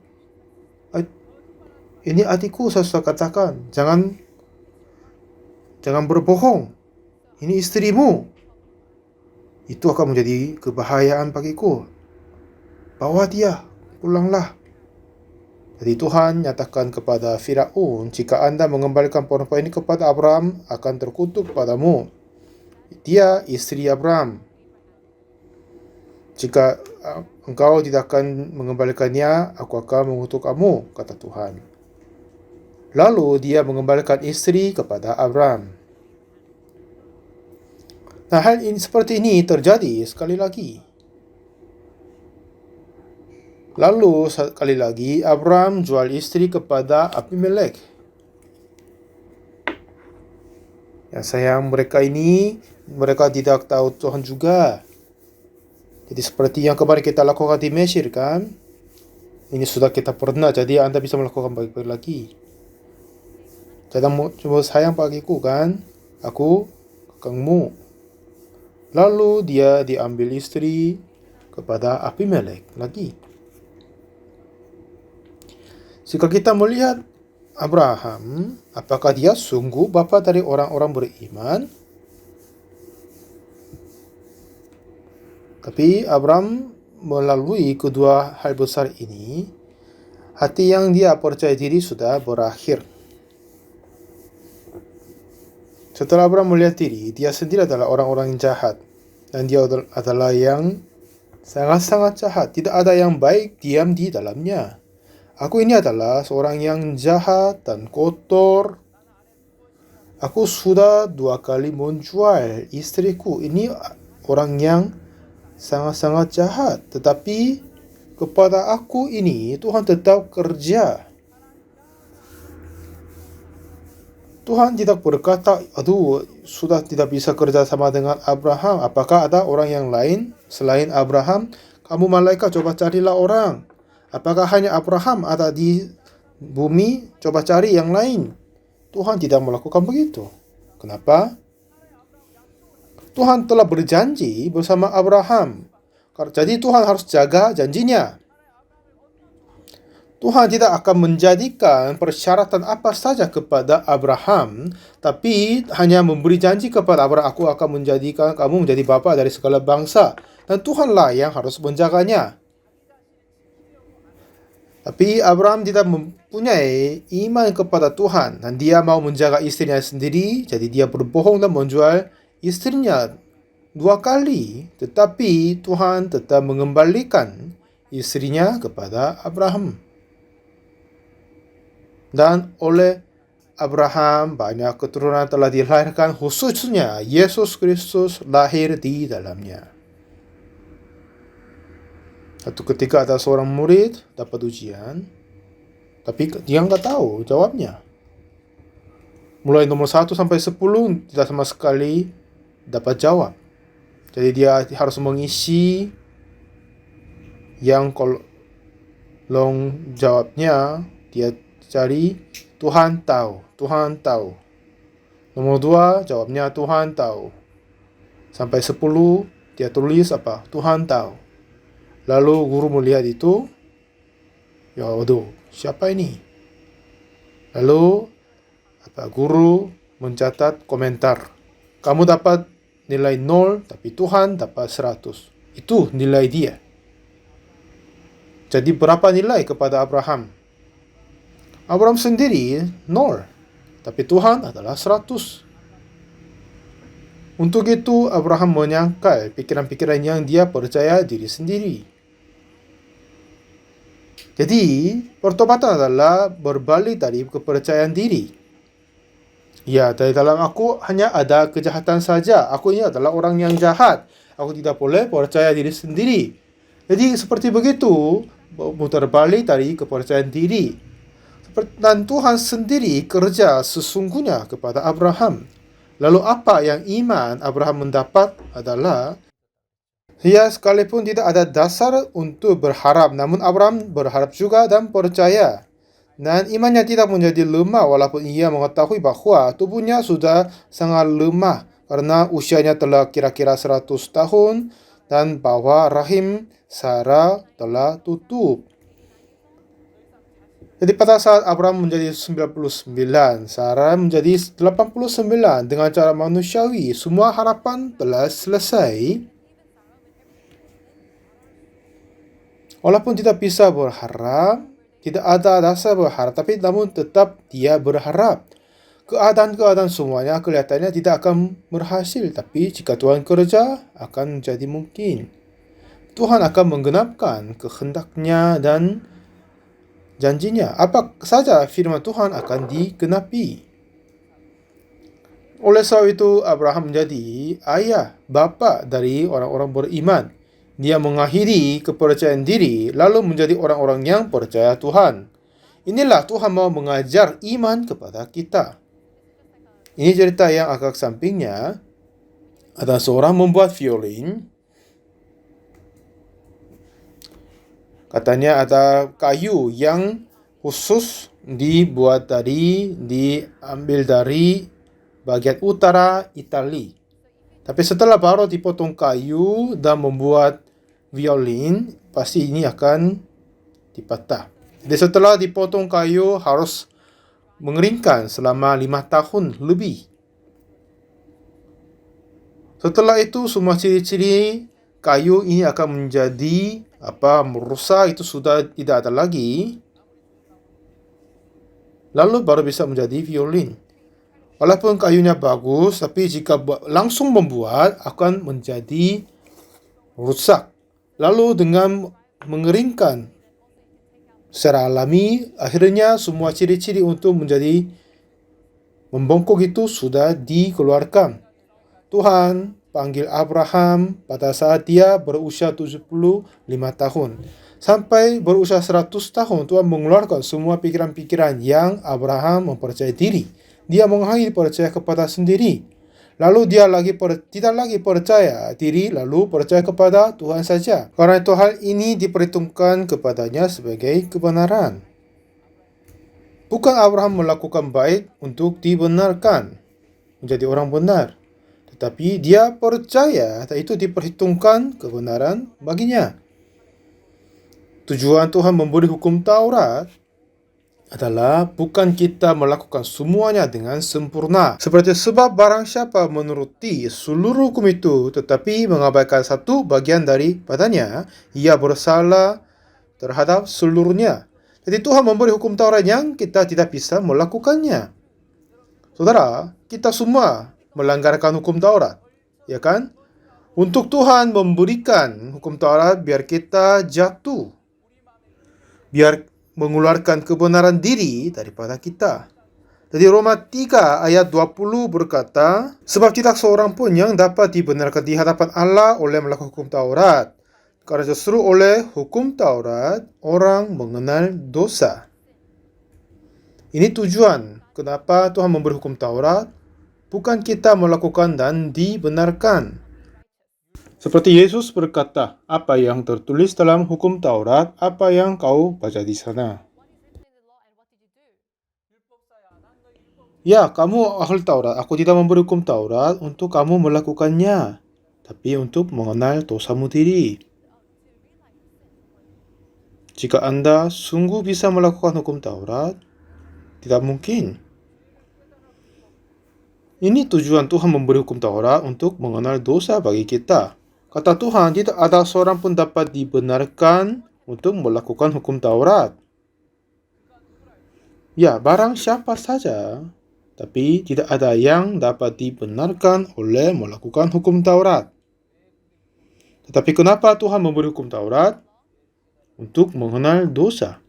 Ini adikku," saya sudah katakan. Jangan berbohong. Ini istrimu. Itu akan menjadi kebahayaan bagiku. Bawa dia, pulanglah. Jadi Tuhan nyatakan kepada Firaun, "Jika Anda mengembalikan perempuan ini kepada Abraham, akan terkutuk padamu. Dia istri Abraham. Jika engkau tidak akan mengembalikannya, aku akan mengutuk kamu," kata Tuhan. Lalu dia mengembalikan istri kepada Abraham. Nah, hal ini seperti ini terjadi sekali lagi. Lalu sekali lagi Abraham jual istri kepada Abimelek. Yang sayang mereka tidak tahu Tuhan juga. Jadi seperti yang kemarin kita lakukan di Mesir kan. Ini sudah kita pernah, jadi Anda bisa melakukan baik-baik lagi. Jangan cuma sayang bagiku kan, aku kakangmu. Lalu dia diambil istri kepada Abimelek lagi. Jika kita melihat Abraham, apakah dia sungguh bapa dari orang-orang beriman? Tapi Abraham melalui kedua hal besar ini, hati yang dia percaya diri sudah berakhir. Setelah Abraham melihat diri, dia sendiri adalah orang-orang yang jahat. Dan dia adalah yang sangat-sangat jahat. Tidak ada yang baik diam di dalamnya. Aku ini adalah seorang yang jahat dan kotor. Aku sudah 2 kali menjual istriku. Ini orang yang sangat-sangat jahat. Tetapi kepada aku ini Tuhan tetap kerja. Tuhan tidak berkata, "Aduh, sudah tidak bisa kerja sama dengan Abraham. Apakah ada orang yang lain selain Abraham? Kamu malaikat, coba carilah orang. Apakah hanya Abraham ada di bumi? Coba cari yang lain." Tuhan tidak melakukan begitu. Kenapa? Tuhan telah berjanji bersama Abraham. Jadi Tuhan harus jaga janjinya. Tuhan tidak akan menjadikan persyaratan apa saja kepada Abraham, tapi hanya memberi janji kepada Abraham, "Aku akan menjadikan kamu menjadi bapa dari segala bangsa." Dan Tuhanlah yang harus menjaganya. Tapi Abraham tidak mempunyai iman kepada Tuhan, dan dia mau menjaga istrinya sendiri, jadi dia berbohong dan menjual istrinya 2 kali. Tetapi Tuhan tetap mengembalikan istrinya kepada Abraham. Dan oleh Abraham banyak keturunan telah dilahirkan, khususnya Yesus Kristus lahir di dalamnya. Satu ketika ada seorang murid dapat ujian, tapi dia nggak tahu jawabnya. Mulai nomor 1 sampai 10 tidak sama sekali dapat jawab. Jadi dia harus mengisi yang kolom jawabnya. Dia cari Tuhan tahu, Tuhan tahu. Nomor 2 jawabnya Tuhan tahu. Sampai 10 dia tulis apa? Tuhan tahu. Lalu guru melihat itu, ya waduh, siapa ini? Lalu guru mencatat komentar. Kamu dapat nilai 0, tapi Tuhan dapat 100. Itu nilai dia. Jadi berapa nilai kepada Abraham? Abraham sendiri 0, tapi Tuhan adalah 100. Untuk itu Abraham menyangkal pikiran-pikiran yang dia percaya diri sendiri. Jadi pertobatan adalah berbalik dari kepercayaan diri. Ya, dari dalam aku hanya ada kejahatan saja. Aku ini adalah orang yang jahat. Aku tidak boleh percaya diri sendiri. Jadi seperti begitu, muter balik dari kepercayaan diri. Dan Tuhan sendiri kerja sesungguhnya kepada Abraham. Lalu apa yang iman Abraham mendapat adalah, ya sekalipun tidak ada dasar untuk berharap, namun Abraham berharap juga dan percaya. Dan imannya tidak menjadi lemah walaupun ia mengetahui bahwa tubuhnya sudah sangat lemah karena usianya telah kira-kira 100 tahun. dan bahwa rahim Sarah telah tutup. Jadi pada saat Abraham menjadi 99, Sarah menjadi 89 dengan cara manusiawi. Semua harapan telah selesai. Walaupun tidak bisa berharap, tidak ada dasar berharap, tapi namun tetap dia berharap. Keadaan-keadaan semuanya kelihatannya tidak akan berhasil, tapi jika Tuhan kerja, akan menjadi mungkin. Tuhan akan menggenapkan kehendaknya dan janjinya. Apa saja firman Tuhan akan digenapi. Oleh sebab itu, Abraham menjadi ayah, bapa dari orang-orang beriman. Dia mengakhiri kepercayaan diri, lalu menjadi orang-orang yang percaya Tuhan. Inilah Tuhan mau mengajar iman kepada kita. Ini cerita yang agak sampingnya. Ada seorang membuat violin. Katanya ada kayu yang khusus diambil dari bagian utara Italia. Tapi setelah baru dipotong kayu dan membuat violin, pasti ini akan dipatah. Jadi setelah dipotong kayu harus mengeringkan selama 5 tahun lebih. Setelah itu semua ciri-ciri kayu ini akan menjadi merusak, itu sudah tidak ada lagi. Lalu baru bisa menjadi violin. Walaupun kayunya bagus, tapi jika langsung membuat akan menjadi rusak. Lalu dengan mengeringkan secara alami, akhirnya semua ciri-ciri untuk menjadi membongkok itu sudah dikeluarkan. Tuhan panggil Abraham pada saat dia berusia 75 tahun. Sampai berusia 100 tahun, Tuhan mengeluarkan semua pikiran-pikiran yang Abraham mempercayai diri. Dia mengakhiri percaya kepada sendiri. Lalu dia tidak lagi percaya diri, lalu percaya kepada Tuhan saja. Karena itu hal ini diperhitungkan kepadanya sebagai kebenaran. Bukan Abraham melakukan baik untuk dibenarkan, menjadi orang benar. Tetapi dia percaya, dan itu diperhitungkan kebenaran baginya. Tujuan Tuhan memberi hukum Taurat adalah bukan kita melakukan semuanya dengan sempurna. Seperti sebab barang siapa menuruti seluruh hukum itu tetapi mengabaikan satu bagian daripadanya, ia bersalah terhadap seluruhnya. Jadi Tuhan memberi hukum Taurat yang kita tidak bisa melakukannya. Saudara, kita semua melanggarkan hukum Taurat, ya kan? Untuk Tuhan memberikan hukum Taurat biar kita jatuh, biar mengeluarkan kebenaran diri daripada kita. Jadi Roma 3 ayat 20 berkata, sebab tidak seorang pun yang dapat dibenarkan di hadapan Allah oleh melakukan hukum Taurat. Karena justru oleh hukum Taurat, orang mengenal dosa. Ini tujuan kenapa Tuhan memberi hukum Taurat, bukan kita melakukan dan dibenarkan. Seperti Yesus berkata, apa yang tertulis dalam hukum Taurat, apa yang kau baca di sana? Ya, kamu ahli Taurat. Aku tidak memberi hukum Taurat untuk kamu melakukannya, tapi untuk mengenal dosamu diri. Jika Anda sungguh bisa melakukan hukum Taurat, tidak mungkin. Ini tujuan Tuhan memberi hukum Taurat untuk mengenal dosa bagi kita. Kata Tuhan, tidak ada seorang pun dapat dibenarkan untuk melakukan hukum Taurat. Ya, barang siapa saja, tapi tidak ada yang dapat dibenarkan oleh melakukan hukum Taurat. Tetapi kenapa Tuhan memberi hukum Taurat? Untuk mengenal dosa.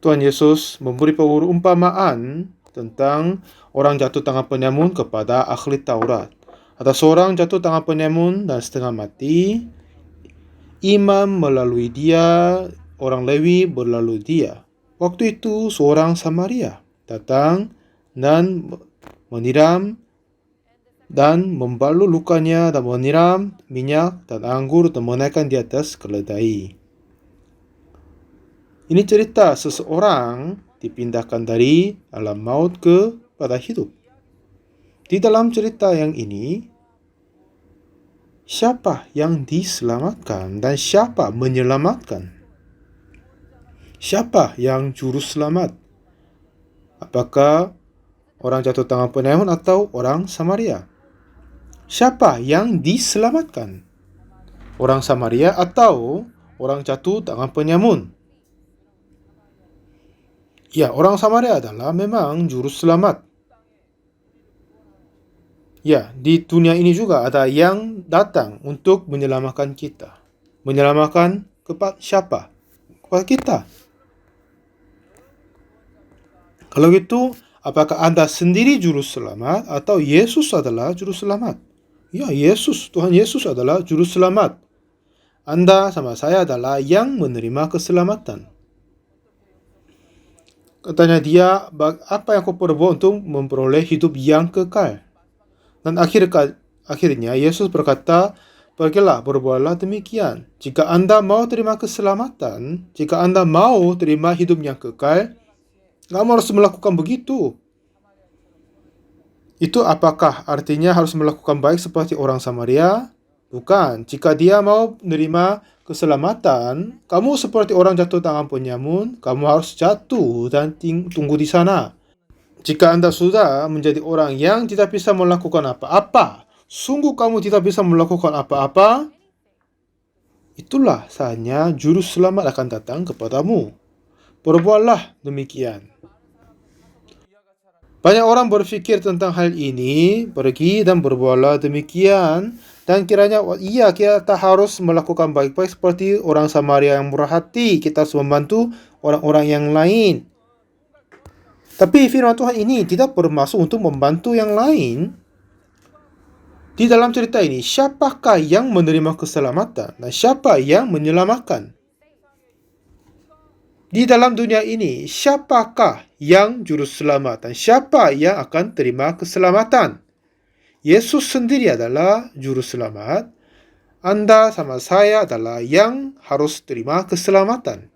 Tuhan Yesus memberi perumpamaan tentang orang jatuh tangan penyamun kepada ahli Taurat. Ada seorang jatuh tangan penyamun dan setengah mati. Imam melalui dia, orang Lewi berlalu dia. Waktu itu seorang Samaria datang dan menyiram dan membalut lukanya dan menyiram minyak dan anggur dan menaikkan di atas keledai. Ini cerita seseorang dipindahkan dari alam maut kepada hidup. Di dalam cerita yang ini, Siapa yang diselamatkan dan siapa menyelamatkan? Siapa yang juru selamat? Apakah orang jatuh tangan penyamun atau orang Samaria? Siapa yang diselamatkan? Orang Samaria atau orang jatuh tangan penyamun? Ya, orang Samaria adalah memang juru selamat. Ya, di dunia ini juga ada yang datang untuk menyelamatkan kita. Menyelamatkan kepada siapa? Kepada kita. Kalau gitu, apakah Anda sendiri juru selamat atau Yesus adalah juru selamat? Ya, Yesus, Tuhan Yesus adalah juru selamat. Anda sama saya adalah yang menerima keselamatan. Katanya dia, apa yang kau perbuat untuk memperoleh hidup yang kekal? Dan akhirnya Yesus berkata, pergilah, berbuatlah demikian. Jika Anda mau terima keselamatan, jika Anda mau terima hidup yang kekal, kamu harus melakukan begitu. Itu apakah artinya harus melakukan baik seperti orang Samaria? Bukan. Jika dia mau menerima keselamatan, kamu seperti orang jatuh tangan penyamun, kamu harus jatuh dan tunggu di sana. Jika Anda sudah menjadi orang yang tidak bisa melakukan apa-apa, sungguh kamu tidak bisa melakukan apa-apa, itulah saatnya juru selamat akan datang kepadamu. Perbuatlah demikian. Banyak orang berfikir tentang hal ini, pergi dan berbuatlah demikian, dan kiranya kita harus melakukan baik-baik seperti orang Samaria yang murah hati, kita harus membantu orang-orang yang lain. Tapi firman Tuhan ini tidak bermaksud untuk membantu yang lain. Di dalam cerita ini, siapakah yang menerima keselamatan dan siapa yang menyelamatkan? Di dalam dunia ini, siapakah yang juru selamat dan siapa yang akan terima keselamatan? Yesus sendiri adalah juru selamat. Anda sama saya adalah yang harus terima keselamatan.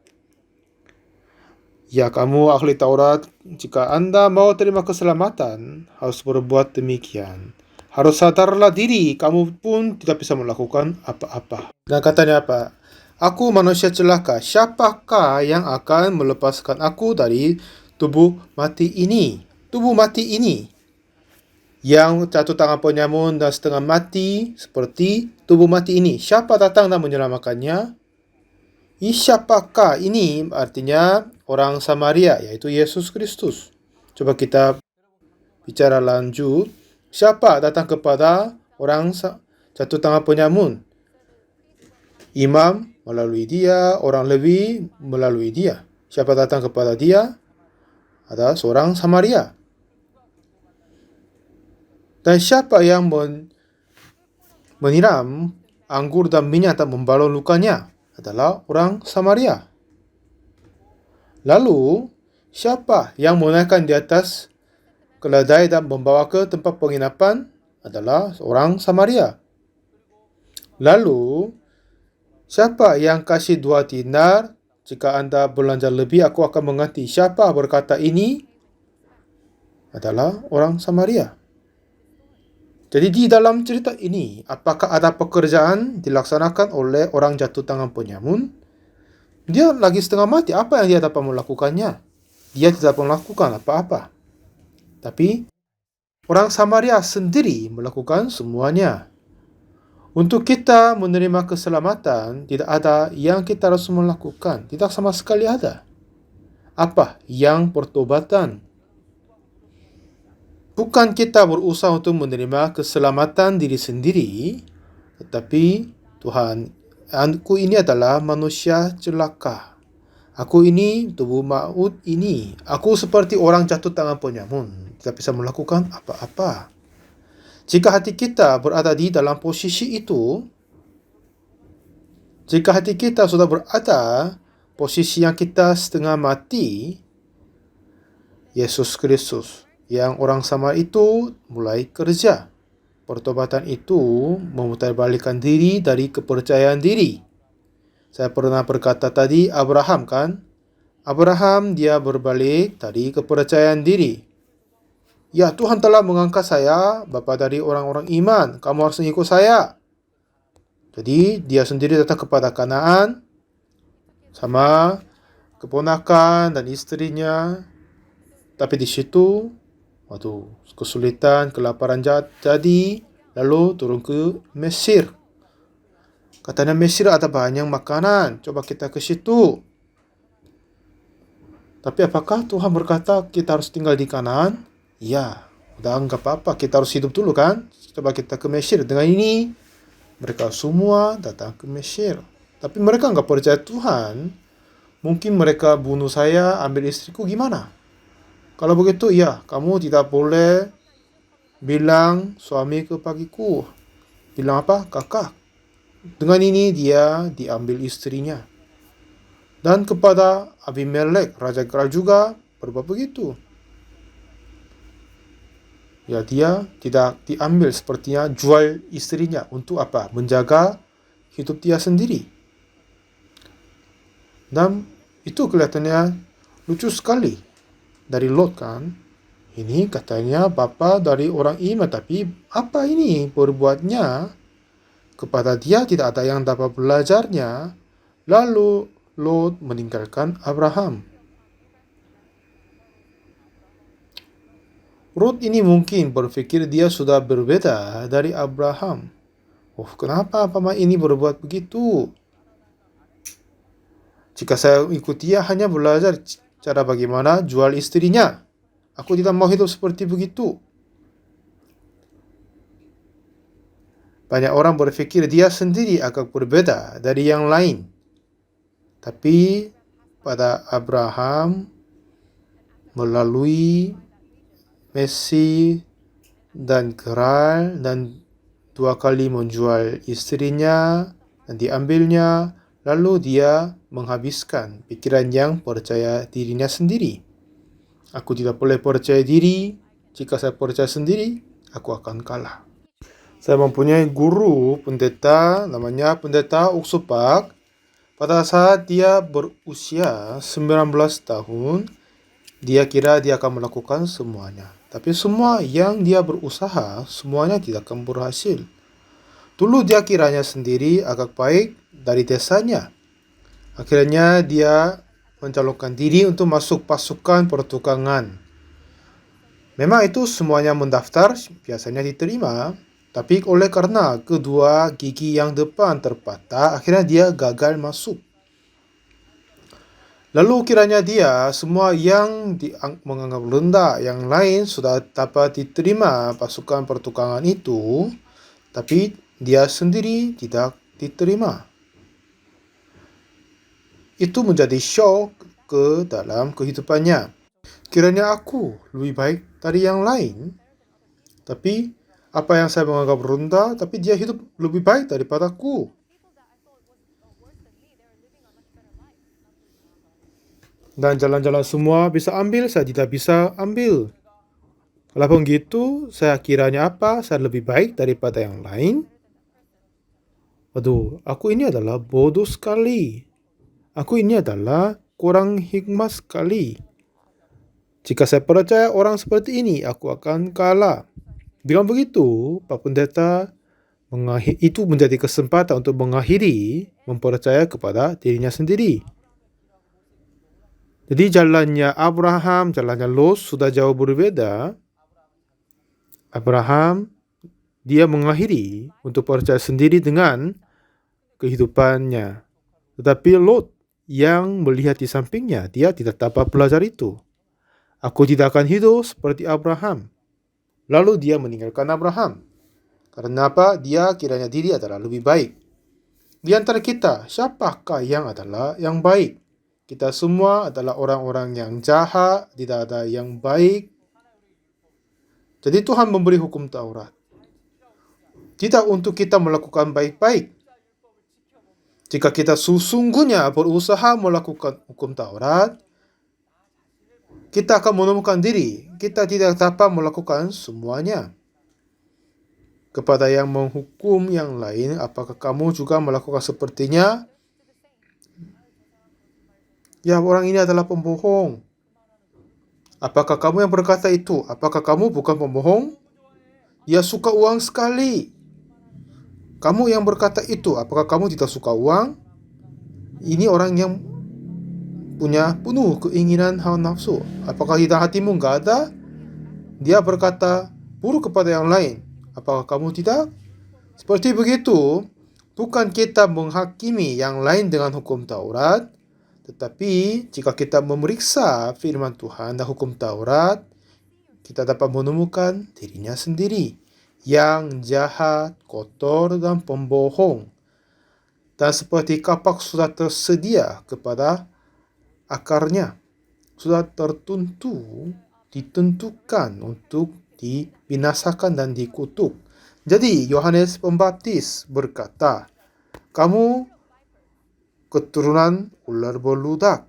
Ya, kamu ahli Taurat, jika Anda mau terima keselamatan, harus berbuat demikian. Harus sadarlah diri, kamu pun tidak bisa melakukan apa-apa. Dan katanya apa? Aku manusia celaka, siapakah yang akan melepaskan aku dari tubuh mati ini? Tubuh mati ini yang jatuh tangan penyamun dan setengah mati seperti tubuh mati ini. Siapa datang dan menyelamatkannya? Siapakah ini? Artinya orang Samaria, yaitu Yesus Kristus. Coba kita bicara lanjut. Siapa datang kepada orang jatuh tangan penyamun? Imam melalui dia, orang Lewi melalui dia. Siapa datang kepada dia? Ada seorang Samaria. Dan siapa yang menyiram anggur dan minyak dan membalur lukanya? Adalah orang Samaria. Lalu, siapa yang menaikkan di atas keledai dan membawa ke tempat penginapan? Adalah orang Samaria. Lalu, siapa yang kasih 2 dinar? Jika Anda belanja lebih, aku akan mengganti. Siapa berkata ini? Adalah orang Samaria. Jadi di dalam cerita ini, apakah ada pekerjaan dilaksanakan oleh orang jatuh tangan penyamun? Dia lagi setengah mati, apa yang dia dapat melakukannya? Dia tidak melakukan apa-apa. Tapi orang Samaria sendiri melakukan semuanya. Untuk kita menerima keselamatan, tidak ada yang kita harus melakukan. Tidak sama sekali ada. Apa yang pertobatan? Bukan kita berusaha untuk menerima keselamatan diri sendiri, tetapi Tuhan, aku ini adalah manusia celaka. Aku ini tubuh maut ini. Aku seperti orang jatuh tangan penyamun, tidak bisa melakukan apa-apa. Jika hati kita berada di dalam posisi itu, jika hati kita sudah berada posisi yang kita setengah mati, Yesus Kristus yang orang Samaria itu mulai kerja. Pertobatan itu memutarbalikkan diri dari kepercayaan diri. Saya pernah berkata tadi, Abraham kan? Abraham dia berbalik dari kepercayaan diri. Ya, Tuhan telah mengangkat saya, bapa dari orang-orang iman. Kamu harus mengikut saya. Jadi dia sendiri datang kepada Kanaan sama keponakan dan istrinya. Tapi di situ, kesulitan, kelaparan jadi, lalu turun ke Mesir. Katanya Mesir ada banyak makanan, coba kita ke situ. Tapi apakah Tuhan berkata kita harus tinggal di Kanaan? Ya, udah nggak apa-apa, kita harus hidup dulu kan. Coba kita ke Mesir. Dengan ini, mereka semua datang ke Mesir. Tapi mereka nggak percaya Tuhan. Mungkin mereka bunuh saya, ambil istriku, gimana? Kalau begitu, ya, kamu tidak boleh bilang suami kepagiku. Bilang apa? Kakak. Dengan ini dia diambil istrinya. Dan kepada Abimelek, Raja Gerar juga berbuat begitu. Ya, dia tidak diambil, sepertinya jual istrinya. Untuk apa? Menjaga hidup dia sendiri. Dan itu kelihatannya lucu sekali dari Lot kan. Ini katanya bapa dari orang iman, tapi apa ini berbuatnya? Kepada dia tidak ada yang dapat belajarnya. Lalu Lot meninggalkan Abraham. Lot ini mungkin berpikir dia sudah berbeda dari Abraham. Kenapa paman ini berbuat begitu? Jika saya ikut dia hanya belajar cara bagaimana jual istrinya. Aku tidak mau hidup seperti begitu. Banyak orang berpikir dia sendiri agak berbeda dari yang lain. Tapi pada Abraham melalui Mesir dan Gerar dan 2 kali menjual istrinya dan diambilnya, lalu dia menghabiskan pikiran yang percaya dirinya sendiri. Aku tidak boleh percaya diri. Jika saya percaya sendiri, aku akan kalah. Saya mempunyai guru pendeta, namanya Pendeta Uksupak. Pada saat dia berusia 19 tahun, dia kira dia akan melakukan semuanya. Tapi semua yang dia berusaha, semuanya tidak akan berhasil. Dulu dia kiranya sendiri agak baik dari desanya. Akhirnya dia mencalonkan diri untuk masuk pasukan pertukangan. Memang itu semuanya mendaftar, biasanya diterima. Tapi oleh karena kedua gigi yang depan terpatah, akhirnya dia gagal masuk. Lalu kiranya dia, semua yang menganggap rendah yang lain sudah dapat diterima pasukan pertukangan itu, tapi dia sendiri tidak diterima. Itu menjadi shock ke dalam kehidupannya. Kiranya aku lebih baik dari yang lain, tapi apa yang saya menganggap rendah, tapi dia hidup lebih baik daripadaku. Dan jalan-jalan semua bisa ambil, saya tidak bisa ambil. Walaupun gitu, saya kiranya apa? Saya lebih baik daripada yang lain. Aku ini adalah bodoh sekali. Aku ini adalah kurang hikmat sekali. Jika saya percaya orang seperti ini, aku akan kalah. Dengan begitu, Pak Pendeta itu menjadi kesempatan untuk mengakhiri mempercaya kepada dirinya sendiri. Jadi jalannya Abraham, jalannya Lot sudah jauh berbeda. Abraham, dia mengakhiri untuk percaya sendiri dengan kehidupannya. Tetapi Lot yang melihat di sampingnya, dia tidak dapat belajar itu. Aku tidak akan hidup seperti Abraham. Lalu dia meninggalkan Abraham. Karena apa? Dia kiranya diri adalah lebih baik. Di antara kita, siapakah yang adalah yang baik? Kita semua adalah orang-orang yang jahat, tidak ada yang baik. Jadi Tuhan memberi hukum Taurat. Tidak untuk kita melakukan baik-baik. Jika kita sesungguhnya berusaha melakukan hukum Taurat, kita akan menemukan diri. Kita tidak dapat melakukan semuanya. Kepada yang menghukum yang lain, apakah kamu juga melakukan sepertinya? Ya, orang ini adalah pembohong. Apakah kamu yang berkata itu? Apakah kamu bukan pembohong? Dia suka uang sekali. Kamu yang berkata itu, apakah kamu tidak suka uang? Ini orang yang punya penuh keinginan hawa nafsu. Apakah di dalam hatimu nggak ada? Dia berkata buruk kepada yang lain. Apakah kamu tidak? Seperti begitu, bukan kita menghakimi yang lain dengan hukum Taurat, tetapi jika kita memeriksa firman Tuhan dan hukum Taurat, kita dapat menemukan dirinya sendiri yang jahat, kotor, dan pembohong. Dan seperti kapak sudah tersedia kepada akarnya, sudah ditentukan untuk dibinasakan dan dikutuk. Jadi Yohanes Pembaptis berkata, kamu keturunan ular beludak.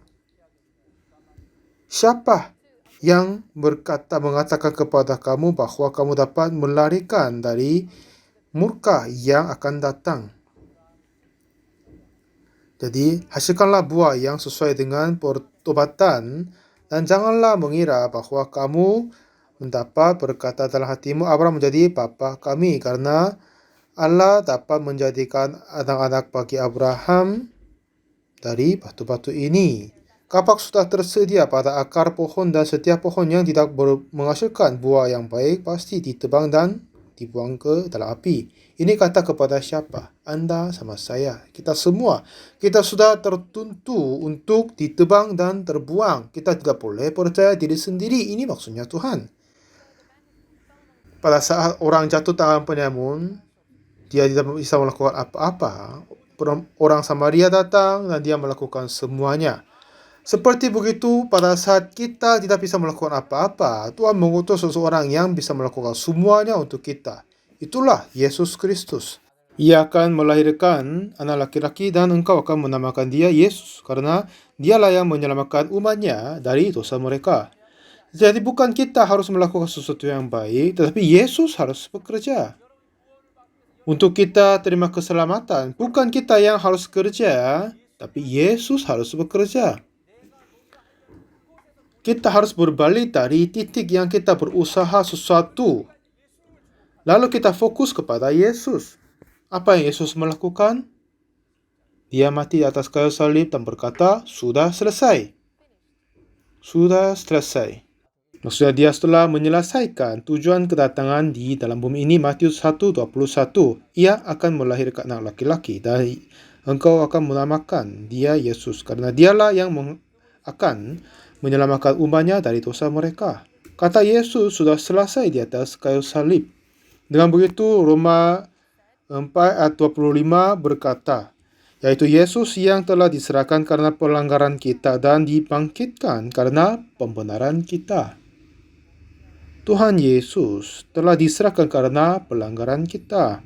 Siapa yang mengatakan kepada kamu bahwa kamu dapat melarikan dari murka yang akan datang? Jadi, hasilkanlah buah yang sesuai dengan pertobatan, dan janganlah mengira bahwa kamu mendapat berkata dalam hatimu, Abraham menjadi bapa kami, karena Allah dapat menjadikan anak-anak bagi Abraham dari batu-batu ini. Kapak sudah tersedia pada akar pohon, dan setiap pohon yang tidak menghasilkan buah yang baik pasti ditebang dan dibuang ke dalam api. Ini kata kepada siapa? Anda sama saya, kita semua. Kita sudah tertentu untuk ditebang dan terbuang. Kita tidak boleh percaya diri sendiri. Ini maksudnya Tuhan. Pada saat orang jatuh tangan penyamun, dia tidak bisa melakukan apa-apa. Orang Samaria datang dan dia melakukan semuanya. Seperti begitu, pada saat kita tidak bisa melakukan apa-apa, Tuhan mengutus seseorang yang bisa melakukan semuanya untuk kita. Itulah Yesus Kristus. Ia akan melahirkan anak laki-laki dan engkau akan menamakan dia Yesus, karena dialah yang menyelamatkan umatnya dari dosa mereka. Jadi bukan kita harus melakukan sesuatu yang baik, tetapi Yesus harus bekerja untuk kita terima keselamatan. Bukan kita yang harus kerja, tapi Yesus harus bekerja. Kita harus berbalik dari titik yang kita berusaha sesuatu, lalu kita fokus kepada Yesus. Apa yang Yesus melakukan? Dia mati di atas kayu salib dan berkata, sudah selesai. Sudah selesai. Maksudnya dia setelah menyelesaikan tujuan kedatangan di dalam bumi ini, Matius 1:21, ia akan melahirkan anak laki-laki dan engkau akan menamakan dia Yesus, karena dialah yang akan menyelamatkan umatnya dari dosa mereka. Kata Yesus sudah selesai di atas kayu salib. Dengan begitu, Roma 4:25 berkata, yaitu Yesus yang telah diserahkan karena pelanggaran kita dan dibangkitkan karena pembenaran kita. Tuhan Yesus telah diserahkan karena pelanggaran kita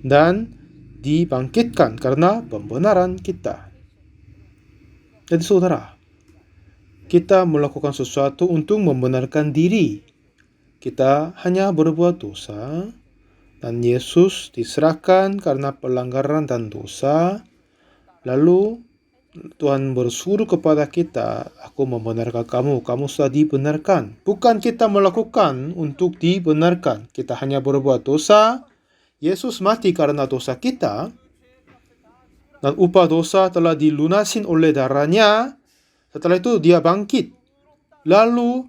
dan dibangkitkan karena pembenaran kita. Jadi saudara, kita melakukan sesuatu untuk membenarkan diri. Kita hanya berbuat dosa, dan Yesus diserahkan karena pelanggaran dan dosa. Lalu Tuhan bersuruh kepada kita, aku membenarkan kamu, kamu sudah dibenarkan. Bukan kita melakukan untuk dibenarkan. Kita hanya berbuat dosa. Yesus mati karena dosa kita, dan upah dosa telah dilunasin oleh darahnya. Setelah itu dia bangkit, lalu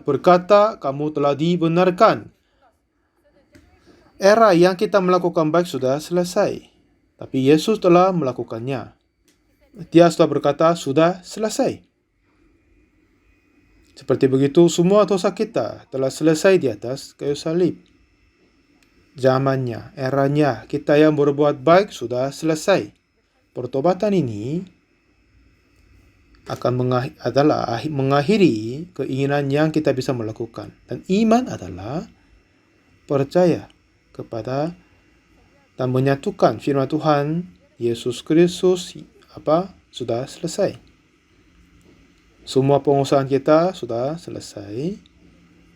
berkata, kamu telah dibenarkan. Era yang kita melakukan baik sudah selesai, tapi Yesus telah melakukannya. Dia sudah berkata, sudah selesai. Seperti begitu, semua dosa kita telah selesai di atas kayu salib. Zamannya, eranya, kita yang berbuat baik sudah selesai. Pertobatan ini akan mengakhiri keinginan yang kita bisa melakukan. Dan iman adalah percaya kepada dan menyatukan firman Tuhan Yesus Kristus sudah selesai. Semua pengusahaan kita sudah selesai.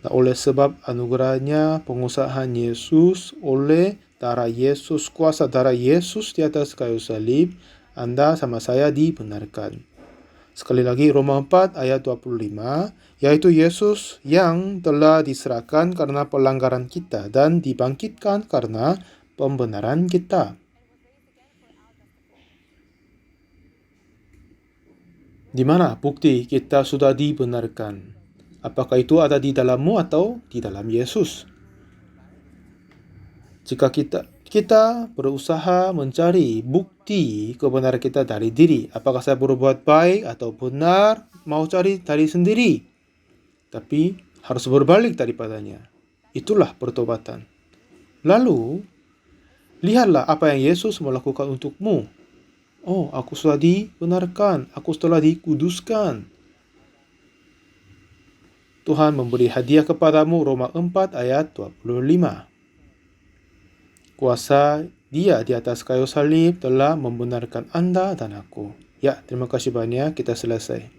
Dan oleh sebab anugerahnya, pengusahaan Yesus, oleh darah Yesus, kuasa darah Yesus di atas kayu salib, Anda sama saya dibenarkan. Sekali lagi, Roma 4:25, yaitu Yesus yang telah diserahkan karena pelanggaran kita dan dibangkitkan karena pembenaran kita. Di mana bukti kita sudah dibenarkan? Apakah itu ada di dalammu atau di dalam Yesus? Jika kita berusaha mencari bukti kebenaran kita dari diri, apakah saya berbuat baik atau benar, mau cari dari sendiri. Tapi harus berbalik daripadanya. Itulah pertobatan. Lalu, lihatlah apa yang Yesus melakukan untukmu. Oh, aku sudah dibenarkan, aku telah dikuduskan. Tuhan memberi hadiah kepadamu, Roma 4 ayat 25. Kuasa Dia di atas kayu salib telah membenarkan Anda dan aku. Ya, terima kasih banyak, kita selesai.